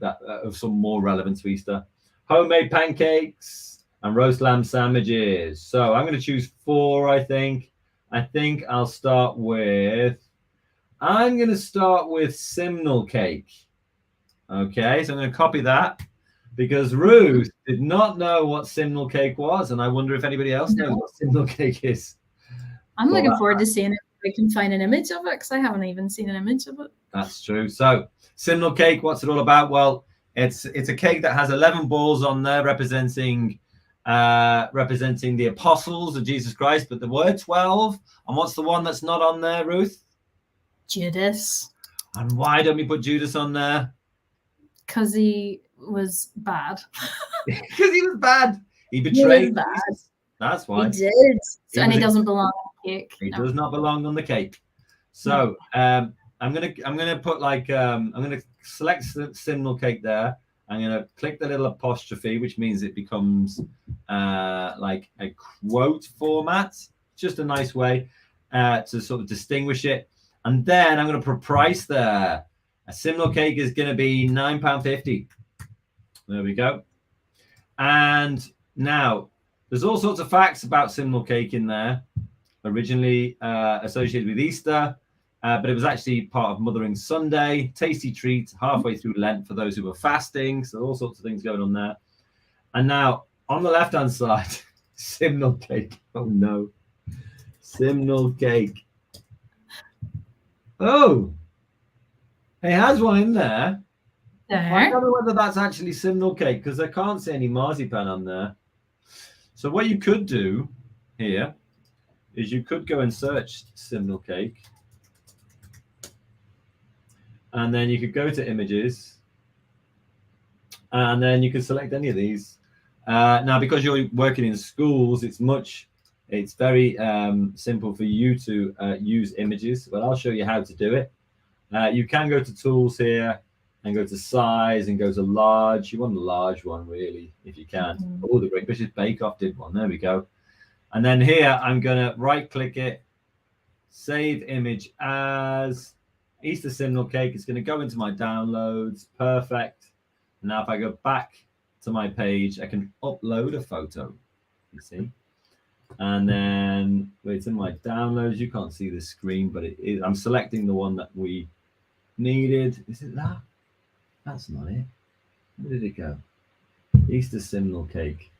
that of some more relevant to Easter. Homemade pancakes and roast lamb sandwiches. So I'm going to choose 4, I think. I think I'm going to start with simnel cake. Okay, so I'm going to copy that because Ruth did not know what simnel cake was, and I wonder if anybody else knows what simnel cake is. I'm looking forward to seeing it. I can find an image of it because I haven't even seen an image of it. That's true. So simnel cake, what's it all about? Well, it's a cake that has 11 balls on there representing the apostles of Jesus Christ, but the word 12. And what's the one that's not on there, Ruth? Judas. And why don't we put Judas on there? Because he was bad. Because he was bad. He betrayed bad. Jesus. That's why. He did. And he doesn't belong on the cake. He does not belong on the cake. So I'm gonna put like I'm gonna select simnel cake there. I'm going to click the little apostrophe, which means it becomes like a quote format. Just a nice way to sort of distinguish it. And then I'm going to put price there. A simnel cake is going to be £9.50. There we go. And now there's all sorts of facts about simnel cake in there. Originally associated with Easter. But it was actually part of Mothering Sunday, tasty treat halfway through Lent for those who were fasting. So all sorts of things going on there. And now on the left-hand side, simnel cake. Oh no, simnel cake. Oh, it has one in there. I don't know whether that's actually simnel cake because I can't see any marzipan on there. So what you could do here is you could go and search simnel cake. And then you could go to images. And then you can select any of these. Now, because you're working in schools, it's very simple for you to use images, but I'll show you how to do it. You can go to tools here and go to size and go to large. You want a large one, really, if you can. Mm-hmm. Oh, the Great British Bake Off did one. There we go. And then here, I'm going to right-click it, save image as Easter simnel cake. It's going to go into my downloads. Perfect. Now, if I go back to my page, I can upload a photo, you see. And then it's in my downloads. You can't see the screen, but it is. I'm selecting the one that we needed. Is it that? That's not it. Where did it go? Easter simnel cake.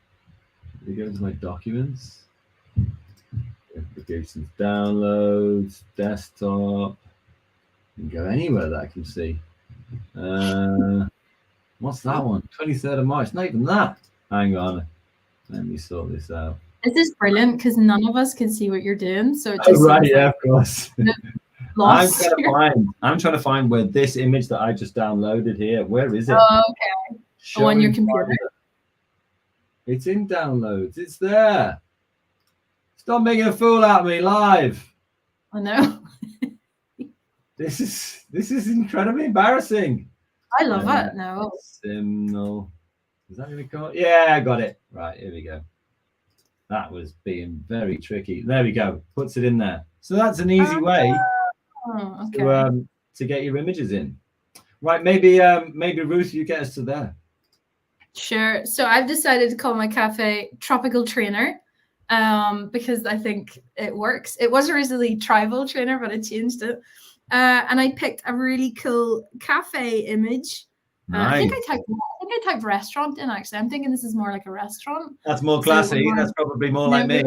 Did it go into my documents? Applications, downloads, desktop. You can go anywhere that I can see. What's that one? 23rd of March. Not even that. Hang on. Let me sort this out. This is brilliant because none of us can see what you're doing. So it just yeah, of course. Lost. I'm trying to find where this image that I just downloaded here. Where is it? Oh, okay. On your computer. It's in downloads. It's there. Stop making a fool out of me live. I know. This is incredibly embarrassing. I love it. No. Simnel. Is that going to come? Yeah, I got it. Right, here we go. That was being very tricky. There we go. Puts it in there. So that's an easy way to get your images in. Right, maybe Ruth, you get us to there. Sure. So I've decided to call my cafe Tropical Trainer because I think it works. It was originally Tribal Trainer, but I changed it. And I picked a really cool cafe image. Nice. I think I typed restaurant in, actually. I'm thinking this is more like a restaurant. That's more classy. That's probably more like me.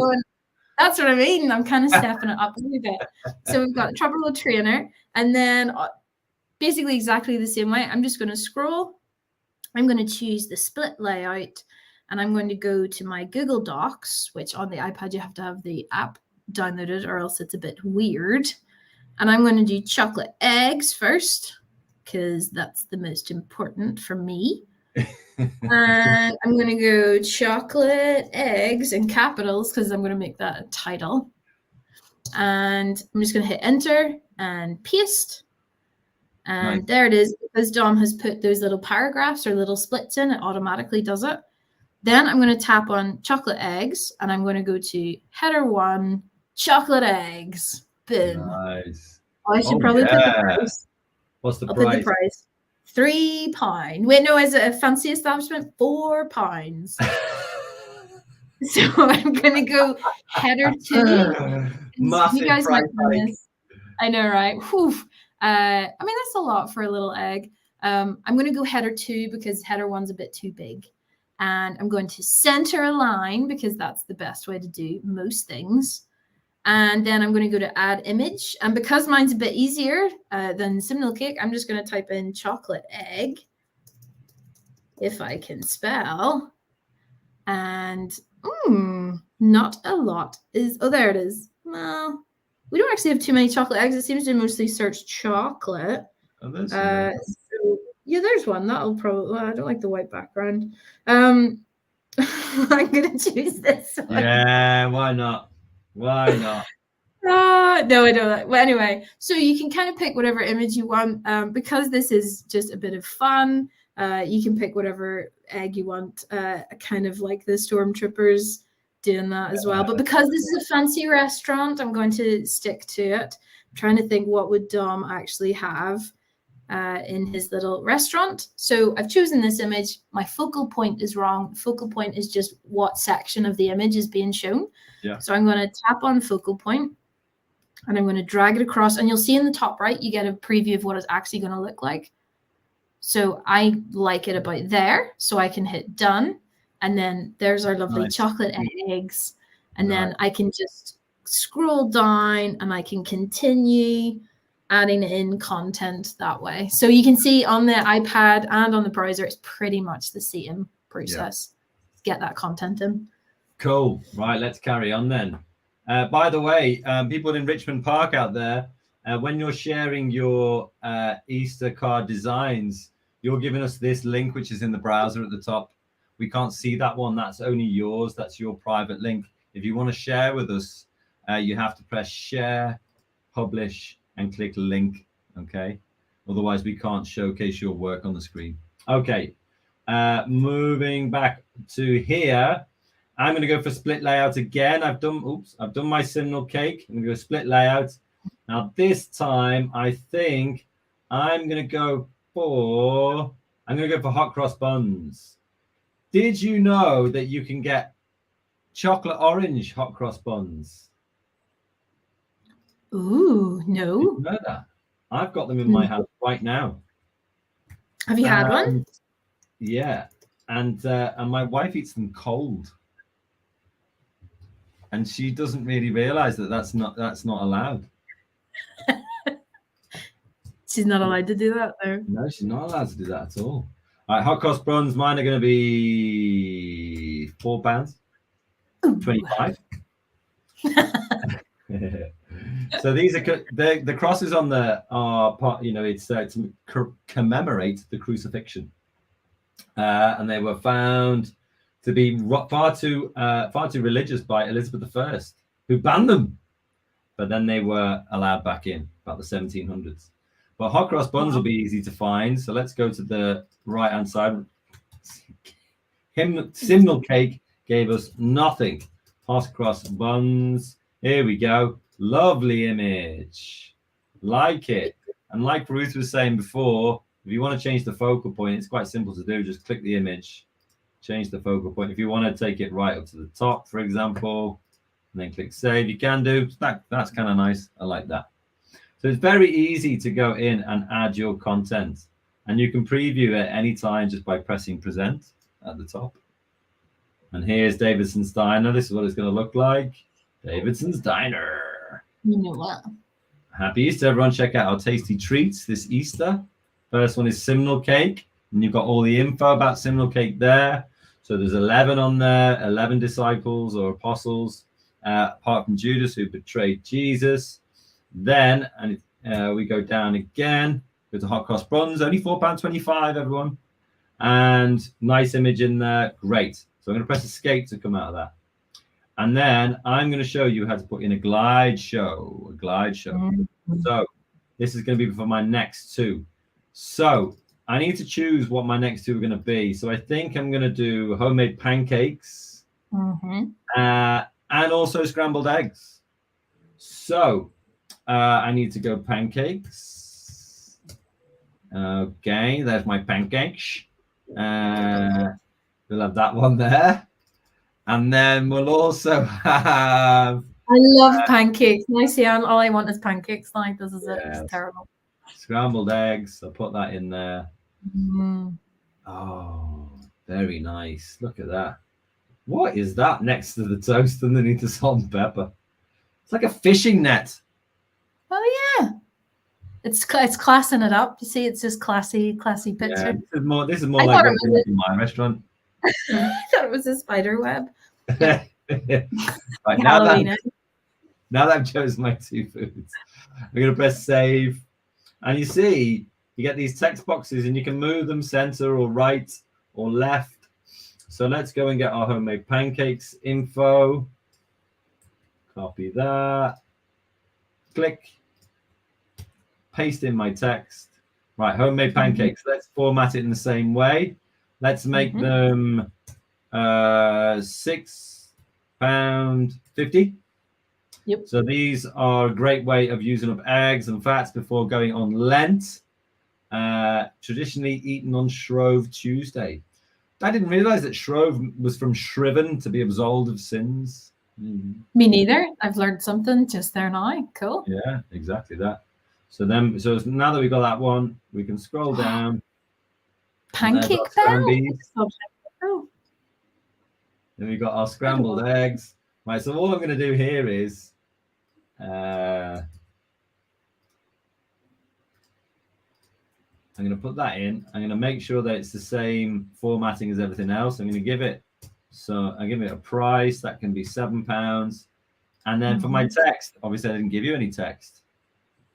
That's what I mean. I'm kind of stepping it up a little bit. So we've got Tropical Trainer, and then basically exactly the same way. I'm just going to scroll. I'm going to choose the split layout, and I'm going to go to my Google Docs, which on the iPad you have to have the app downloaded or else it's a bit weird. And I'm going to do chocolate eggs first, because that's the most important for me. And I'm going to go chocolate eggs in capitals, because I'm going to make that a title. And I'm just going to hit enter and paste. And there it is. Because Dom has put those little paragraphs or little splits in, it automatically does it. Then I'm going to tap on chocolate eggs, and I'm going to go to header 1, chocolate eggs. Boom. Nice. Oh, I should probably put the price. What's the I'll price? put the price. £3. Wait, no, is it a fancy establishment? £4. So I'm gonna go header 2. Massive you guys price might this. I know, right? Whew. I mean, that's a lot for a little egg. I'm gonna go header 2 because header 1's a bit too big. And I'm going to center a line because that's the best way to do most things. And then I'm going to go to add image. And because mine's a bit easier than simnel cake, I'm just going to type in chocolate egg, if I can spell. And not a lot is, oh, there it is. Well, we don't actually have too many chocolate eggs. It seems to mostly search chocolate. Oh, so, yeah, there's one. That'll probably, well, I don't like the white background. I'm going to choose this one. Yeah, why not? Why not? No, I don't. Well, anyway, so you can kind of pick whatever image you want. Because this is just a bit of fun, you can pick whatever egg you want, kind of like the Stormtroopers doing that as well. But because this is a fancy restaurant, I'm going to stick to it. I'm trying to think what would Dom actually have in his little restaurant. So I've chosen this image. My focal point is wrong. Focal point is just what section of the image is being shown. Yeah. So I'm going to tap on focal point. And I'm going to drag it across, and you'll see in the top right, you get a preview of what it's actually going to look like. So I like it about there, so I can hit done. And then there's our lovely chocolate eggs. And then I can just scroll down and I can continue adding in content that way. So you can see on the iPad and on the browser, it's pretty much the same process. Get that content in. Cool. Right, let's carry on then. By the way, people in Richmond Park out there, when you're sharing your Easter card designs, you're giving us this link, which is in the browser at the top. We can't see that one. That's only yours. That's your private link. If you want to share with us, you have to press share, publish, and click link. Okay. Otherwise, we can't showcase your work on the screen. Okay. Moving back to here. I'm going to go for split layout again. I've done my simnel cake. I'm going to go split layout. Now this time, I think I'm going to go for hot cross buns. Did you know that you can get chocolate orange hot cross buns? Ooh, no. Did you know that? I've got them in my house right now. Have you had one? Yeah, and my wife eats them cold. And she doesn't really realize that that's not allowed. She's not allowed to do that, though. No, she's not allowed to do that at all. All right, hot cross buns. Mine are going to be £4.25. So these are the crosses on the part. You know, it's to commemorate the crucifixion, and they were found to be far too religious by Elizabeth I, who banned them. But then they were allowed back in about the 1700s. But hot cross buns will be easy to find. So let's go to the right-hand side. Simnel cake gave us nothing. Hot cross buns. Here we go. Lovely image. Like it. And like Ruth was saying before, if you want to change the focal point, it's quite simple to do. Just click the image. Change the focal point. If you want to take it right up to the top, for example, and then click save, you can do. That's kind of nice. I like that. So it's very easy to go in and add your content. And you can preview it any time just by pressing present at the top. And here's Davidson's Diner. This is what it's going to look like. Davidson's Diner. You know what? Happy Easter, everyone. Check out our tasty treats this Easter. First one is simnel cake. And you've got all the info about simnel cake there. So there's 11 on there, 11 disciples or apostles, apart from Judas, who betrayed Jesus. Then, and we go down again, go to hot cross buns, only £4.25, everyone. And nice image in there. Great. So I'm going to press escape to come out of that. And then I'm going to show you how to put in a glide show. So this is going to be for my next two. So I need to choose what my next two are going to be. So I think I'm going to do homemade pancakes and also scrambled eggs. So I need to go pancakes. Okay, there's my pancakes. We'll have that one there. And then we'll also have... I love pancakes. Nice, all I want is pancakes. Like, this is it. It's terrible. Scrambled eggs. I'll put that in there. Oh, very nice. Look at that. What is that next to the toast underneath the salt and pepper? It's like a fishing net. Oh yeah, it's classing it up. You see, it's just classy picture. Yeah, this is more like in my restaurant. I thought it was a spider web. Right, now that I've chosen my two foods, I'm going to press save. And you see, you get these text boxes and you can move them center or right or left. So let's go and get our homemade pancakes info. Copy that. Click. Paste in my text. Right, homemade pancakes. Let's format it in the same way. Let's make them £6.50. Yep. So these are a great way of using up eggs and fats before going on Lent. Traditionally eaten on Shrove Tuesday. I didn't realize that Shrove was from shriven, to be absolved of sins. Me neither. I've learned something just there now. Cool. Yeah, exactly that. So now that we've got that one, we can scroll down. Pancake scrambies. bell. Then we've got our scrambled eggs. Right, so all I'm going to do here is I'm going to put that in. I'm going to make sure that it's the same formatting as everything else. I'm going to give it, so I give it a price that can be £7. And then for my text, obviously I didn't give you any text,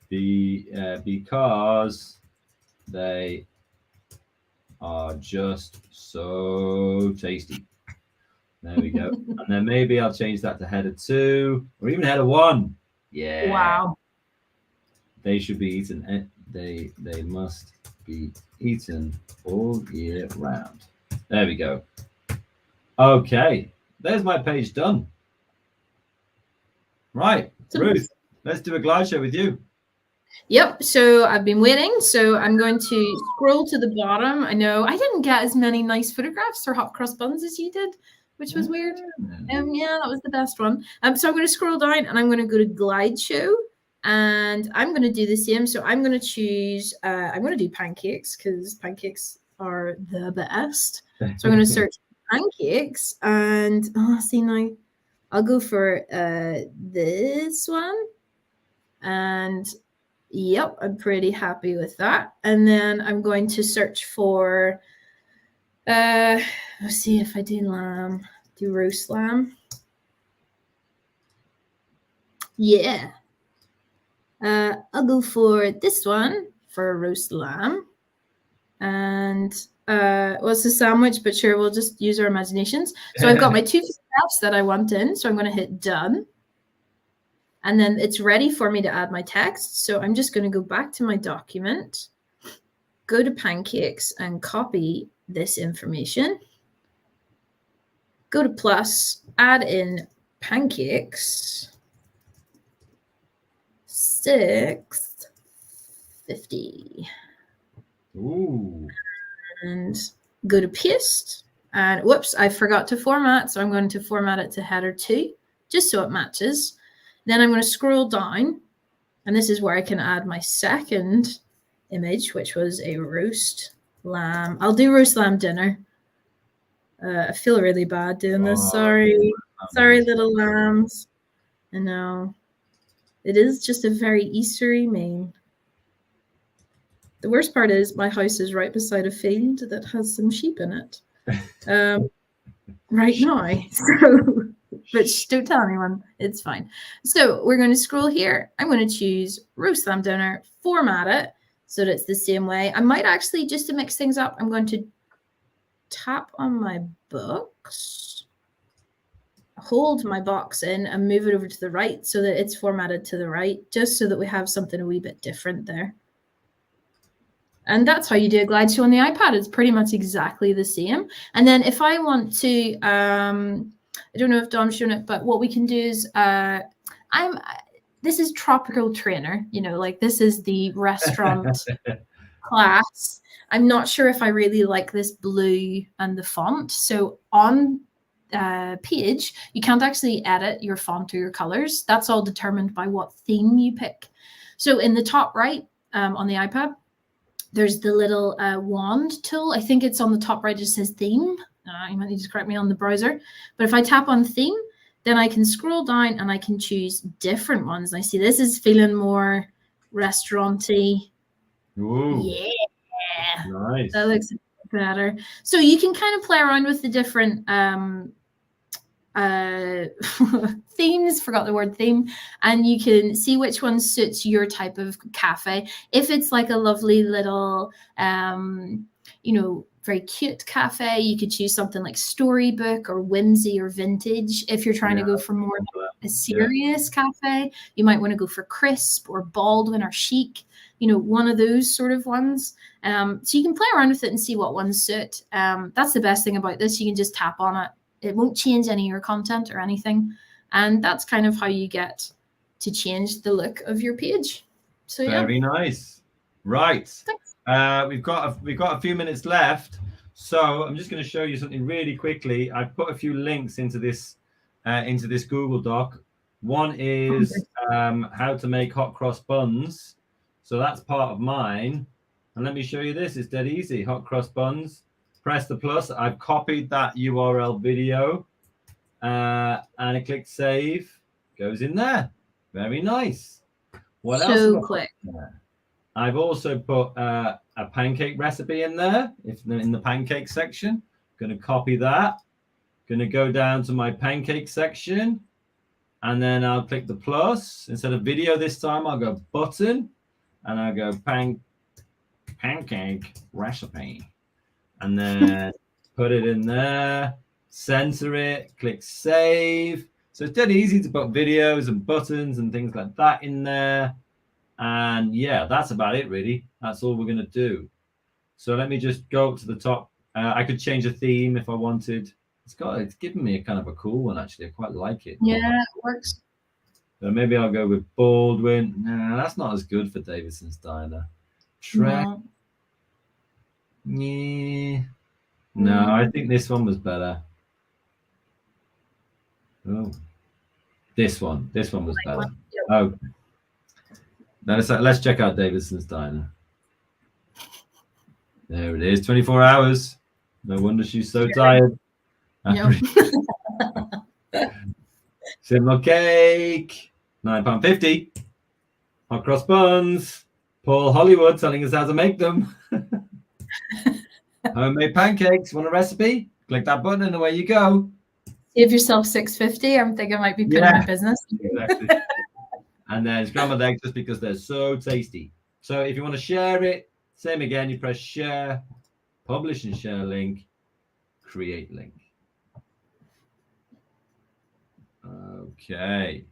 because they are just so tasty. There we go. And then maybe I'll change that to header 2 or even header 1. Yeah. Wow. They should be eaten. They must be eaten all year round. There we go. Okay. There's my page done. Right. Ruth, let's do a glide show with you. Yep. So I've been waiting. So I'm going to scroll to the bottom. I know I didn't get as many nice photographs or hot cross buns as you did, which was weird. Yeah, that was the best one. So I'm going to scroll down and I'm going to go to glide show, and I'm going to do the same. So I'm going to choose. I'm going to do pancakes because pancakes are the best. So I'm going to search pancakes, and see now, I'll go for this one, and yep, I'm pretty happy with that. And then I'm going to search for, let's see if I do lamb, do roast lamb. Yeah. I'll go for this one for roast lamb. And well, it's a sandwich, but sure, we'll just use our imaginations. So I've got my 2 photographs that I want in. So I'm going to hit done. And then it's ready for me to add my text. So I'm just going to go back to my document, go to pancakes and copy this information. Go to plus, add in pancakes, 650. Ooh. And go to paste. And whoops, I forgot to format. So I'm going to format it to header 2, just so it matches. Then I'm going to scroll down, and this is where I can add my second image, which was a roast lamb. I'll do roast lamb dinner. I feel really bad doing this. Sorry, little lambs. I know. It is just a very Eastery meal. The worst part is my house is right beside a field that has some sheep in it right now. So, but don't tell anyone. It's fine. So we're going to scroll here. I'm going to choose roast lamb dinner, format it so that it's the same way. I might actually, just to mix things up, I'm going to tap on my books, hold my box in and move it over to the right so that it's formatted to the right, just so that we have something a wee bit different there. And that's how you do a glide show on the iPad. It's pretty much exactly the same. And then if I want to, I don't know if Dom's shown it, but what we can do is, this is tropical trainer, you know, like this is the restaurant class. I'm not sure if I really like this blue and the font. So on page, you can't actually edit your font or your colors. That's all determined by what theme you pick. So in the top right on the iPad, there's the little wand tool. I think it's on the top right. It says theme. You might need to correct me on the browser. But if I tap on theme, then I can scroll down and I can choose different ones. And I see this is feeling more restaurant-y. Ooh, yeah. Nice. That looks better. So you can kind of play around with the different themes, forgot the word theme, and you can see which one suits your type of cafe. If it's like a lovely little you know, very cute cafe, you could choose something like storybook or whimsy or vintage. If you're trying to go for more a serious cafe, you might want to go for crisp or Baldwin or chic, you know, one of those sort of ones. So you can play around with it and see what ones suit. That's the best thing about this. You can just tap on it. It won't change any of your content or anything. And that's kind of how you get to change the look of your page. So Very nice. Right. Thanks. We've got a few minutes left. So I'm just going to show you something really quickly. I've put a few links into this into this Google Doc. One is how to make hot cross buns. So that's part of mine. And let me show you this. It's dead easy. Hot cross buns. Press the plus. I've copied that URL video. And I click save. Goes in there. Very nice. What else? So quick. I've also put a pancake recipe in there. If in the pancake section, going to copy that. Going to go down to my pancake section, and then I'll click the plus. Instead of video this time, I'll go button, and I'll go pancake recipe, and then put it in there. Censor it. Click save. So it's dead easy to put videos and buttons and things like that in there. And yeah, that's about it, really. That's all we're going to do. So let me just go up to the top. I could change a theme if I wanted. It's given me a kind of a cool one, actually. I quite like it. Yeah, it works. So maybe I'll go with Baldwin. Nah, that's not as good for Davidson's Diner. Trek. No. Yeah. No, I think this one was better. Oh, this one was better. Oh, now let's check out Davidson's Diner. There it is, 24 hours. No wonder she's so tired. Yep. Simnel cake, £9.50. Hot cross buns. Paul Hollywood telling us how to make them. Homemade pancakes. Want a recipe? Click that button and away you go. Save yourself $6.50. I'm thinking I might be putting my business. Exactly. And then scrambled eggs, just because they're so tasty. So if you want to share it, same again, you press share, publish and share link, create link. Okay,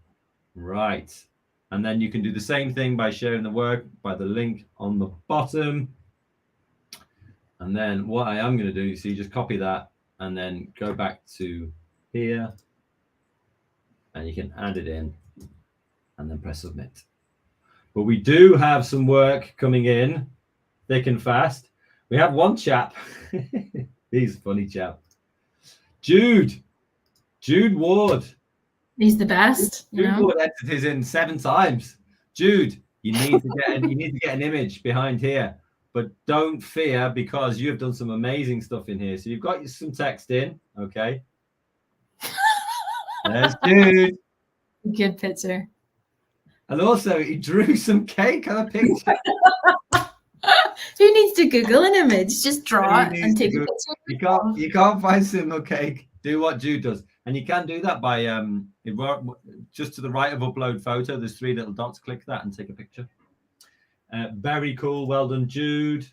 right. And then you can do the same thing by sharing the work by the link on the bottom. And then what I am going to do, you see, just copy that and then go back to here, and you can add it in and then press submit. But we do have some work coming in thick and fast. We have one chap. He's a funny chap. Jude Ward. He's the best. Jude Ward entered his in 7 times. Jude, you need to get an image behind here, but don't fear, because you have done some amazing stuff in here. So you've got some text in, okay? There's Jude. Good picture. And also, he drew some cake on a picture. Who needs to Google an image? Just draw it and take a picture. You can't find Simnel cake. Do what Jude does. And you can do that by just to the right of upload photo. There's 3 little dots. Click that and take a picture. Very cool. Well done, Jude.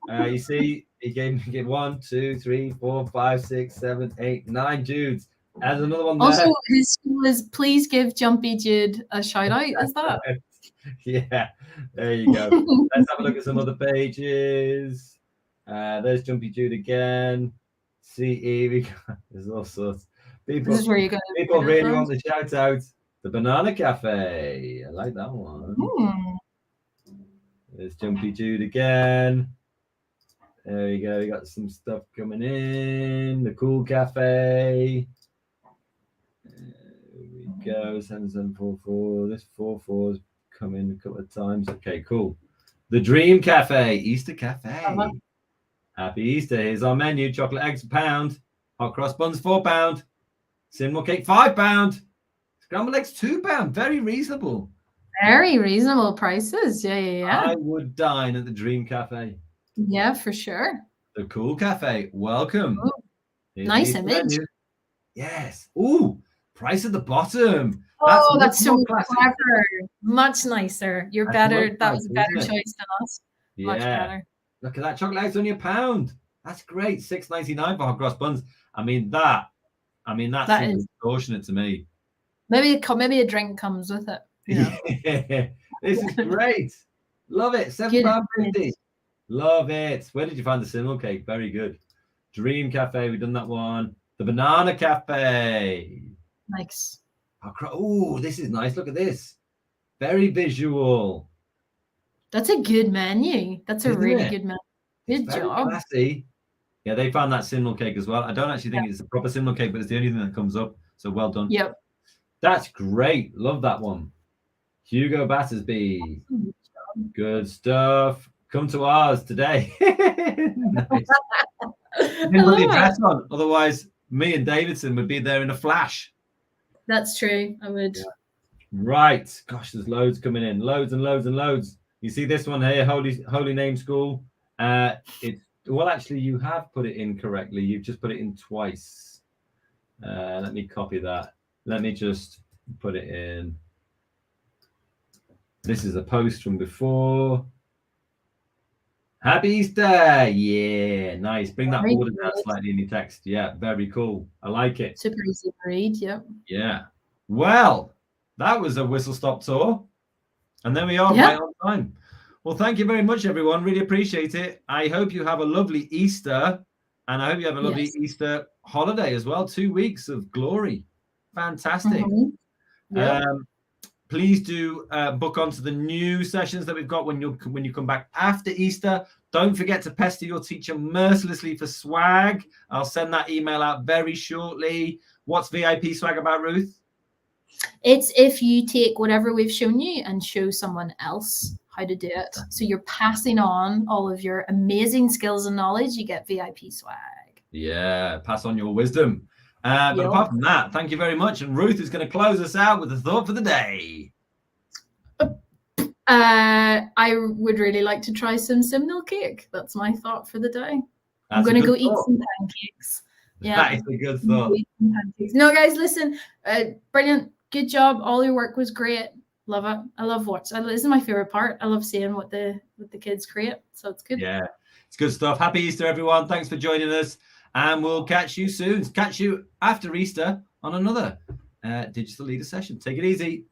You see, he gave 1, 2, 3, 4, 5, 6, 7, 8, 9 Judes. There's another one there. Also, his school is please give Jumpy Jude a shout out. Is that? Yeah, there you go. Let's have a look at some other pages. There's Jumpy Jude again. CE, there's all sorts. People, this is where you go. People really want the shout out. The Banana Cafe. I like that one. There's Jumpy Jude again. There you go. We got some stuff coming in. The Cool Cafe. There we go. 7744. This 44's come in a couple of times. Okay, cool. The Dream Cafe. Easter Cafe. Happy Easter. Here's our menu. Chocolate eggs, £1. Hot cross buns, £4. Simnel cake, £5. Scrambled eggs, £2. Very reasonable. Very reasonable prices. Yeah. I would dine at the Dream Cafe. Yeah, for sure. The Cool Cafe. Welcome. Nice image. Menu. Yes. Ooh, price at the bottom. That's so clever. Much nicer. You're better. That was a better choice than us. Yeah. Much better. Look at that. Chocolate eggs only £1. That's great. $6.99 for hot cross buns. I mean that seems extortionate to me. Maybe a drink comes with it. You know. This is great. Love it. £7.50. Love it. Where did you find the Simnel cake? Very good. Dream Cafe. We've done that one. The Banana Cafe. Nice. Oh, this is nice. Look at this. Very visual. That's a good menu. That's a really good menu. Good job. Classy. Yeah, they found that Simnel cake as well. I don't actually think it's a proper Simnel cake, but it's the only thing that comes up. So well done. Yep. That's great. Love that one. Hugo Battersby. Good stuff. Come to ours today. Nice. Didn't put the address on, otherwise me and Davidson would be there in a flash. That's true. I would. Yeah. Right. Gosh, there's loads coming in. Loads and loads and loads. You see this one here, Holy Name School. It's well, actually, you have put it in correctly. You've just put it in twice. Let me copy that. Let me just put it in. This is a post from before. Happy Easter. Yeah, nice. Bring that forward down slightly in your text. Yeah, very cool. I like it. Super easy to read. Yep. Yeah. Well, that was a whistle stop tour. And there we are, right on time. Well, thank you very much, everyone. Really appreciate it. I hope you have a lovely Easter. And I hope you have a lovely Easter holiday as well. 2 weeks of glory. Fantastic. Please do book onto the new sessions that we've got when you come back after Easter. Don't forget to pester your teacher mercilessly for swag. I'll send that email out very shortly. What's VIP swag about, Ruth? It's if you take whatever we've shown you and show someone else how to do it. So you're passing on all of your amazing skills and knowledge. You get VIP swag. Yeah, pass on your wisdom. But apart from that, thank you very much. And Ruth is going to close us out with a thought for the day. I would really like to try some simnel cake. That's my thought for the day. I'm going to go eat some pancakes. Yeah, that is a good thought. No, guys, listen. Brilliant. Good job. All your work was great. Love it. I love watching. This is my favorite part. I love seeing what the kids create. So it's good. Yeah, it's good stuff. Happy Easter, everyone. Thanks for joining us. And we'll catch you soon. Catch you after Easter on another Digital Leader session. Take it easy.